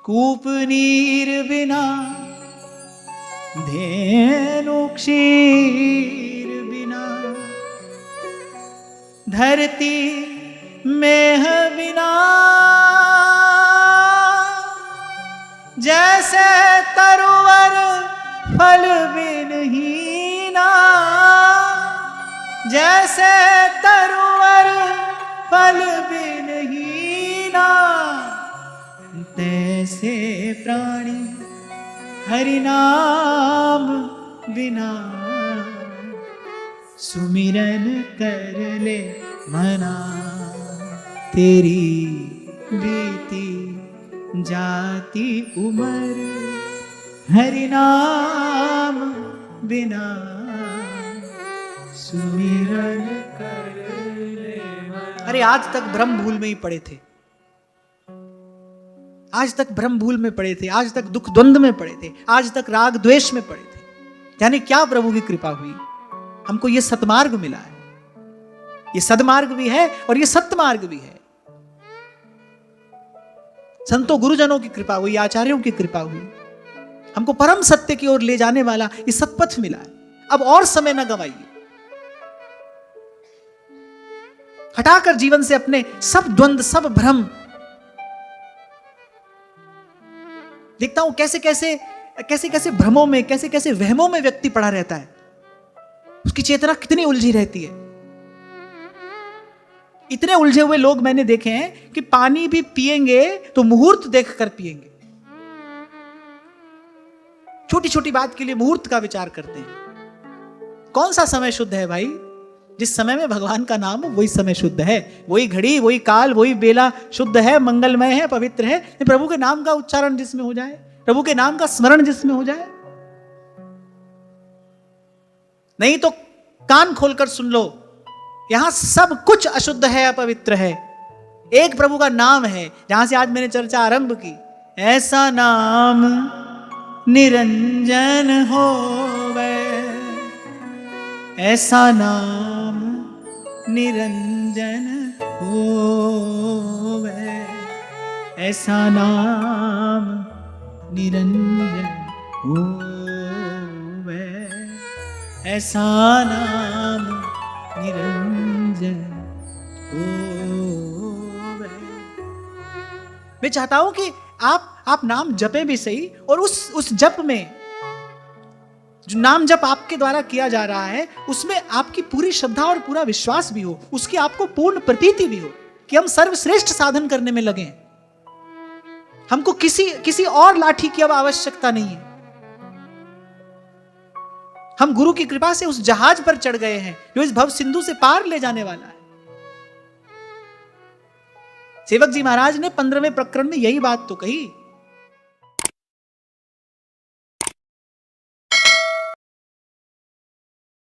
कूप नीर बिना धेनु क्षीर बिना, धरती मेह बिना, जैसे तरुवर फल बिनहीना, जैसे तरुवर फल बिनहीना, तैसे प्राणी हरि नाम बिना, सुमिरन कर ले मना, तेरी बीती जाती उमर, हरि नाम बिना, सुमिरन कर ले मना। अरे आज तक ब्रह्म भूल में ही पड़े थे, आज तक ब्रह्म भूल में पड़े थे, आज तक दुख द्वंद में पड़े थे, आज तक राग द्वेष में पड़े थे। यानी क्या प्रभु की कृपा हुई, हमको ये सतमार्ग मिला है। ये सदमार्ग भी है और ये सत्मार्ग भी है। संतों गुरुजनों की कृपा हुई, आचार्यों की कृपा हुई, हमको परम सत्य की ओर ले जाने वाला ये सतपथ मिला है। अब और समय न गंवाइए, हटाकर जीवन से अपने सब द्वंद, सब भ्रम। देखता हूं कैसे कैसे भ्रमों में, कैसे कैसे वहमों में व्यक्ति पड़ा रहता है। उसकी चेतना कितनी उलझी रहती है। इतने उलझे हुए लोग मैंने देखे हैं कि पानी भी पिएंगे तो मुहूर्त देखकर पिएंगे। छोटी छोटी बात के लिए मुहूर्त का विचार करते हैं। कौन सा समय शुद्ध है भाई? जिस समय में भगवान का नाम हो वही समय शुद्ध है, वही घड़ी, वही काल, वही बेला शुद्ध है, मंगलमय है, पवित्र है। प्रभु के नाम का उच्चारण जिसमें हो जाए, प्रभु के नाम का स्मरण जिसमें हो जाए। नहीं तो कान खोलकर सुन लो, यहां सब कुछ अशुद्ध है, अपवित्र है। एक प्रभु का नाम है, जहां से आज मैंने चर्चा आरंभ की। ऐसा नाम निरंजन होवे, ऐसा नाम निरंजन होवे, ऐसा नाम निरंजन होवे, ऐसा नाम निरंजन होवे। मैं चाहता हूं कि आप नाम जपे भी सही, और उस जप में, जो नाम जप आपके द्वारा किया जा रहा है, उसमें आपकी पूरी श्रद्धा और पूरा विश्वास भी हो, उसकी आपको पूर्ण प्रतीति भी हो कि हम सर्वश्रेष्ठ साधन करने में लगे। हमको किसी और लाठी की अब आवश्यकता नहीं है। हम गुरु की कृपा से उस जहाज पर चढ़ गए हैं जो इस भव सिंधु से पार ले जाने वाला है। सेवक जी महाराज ने 15वें प्रकरण में यही बात तो कही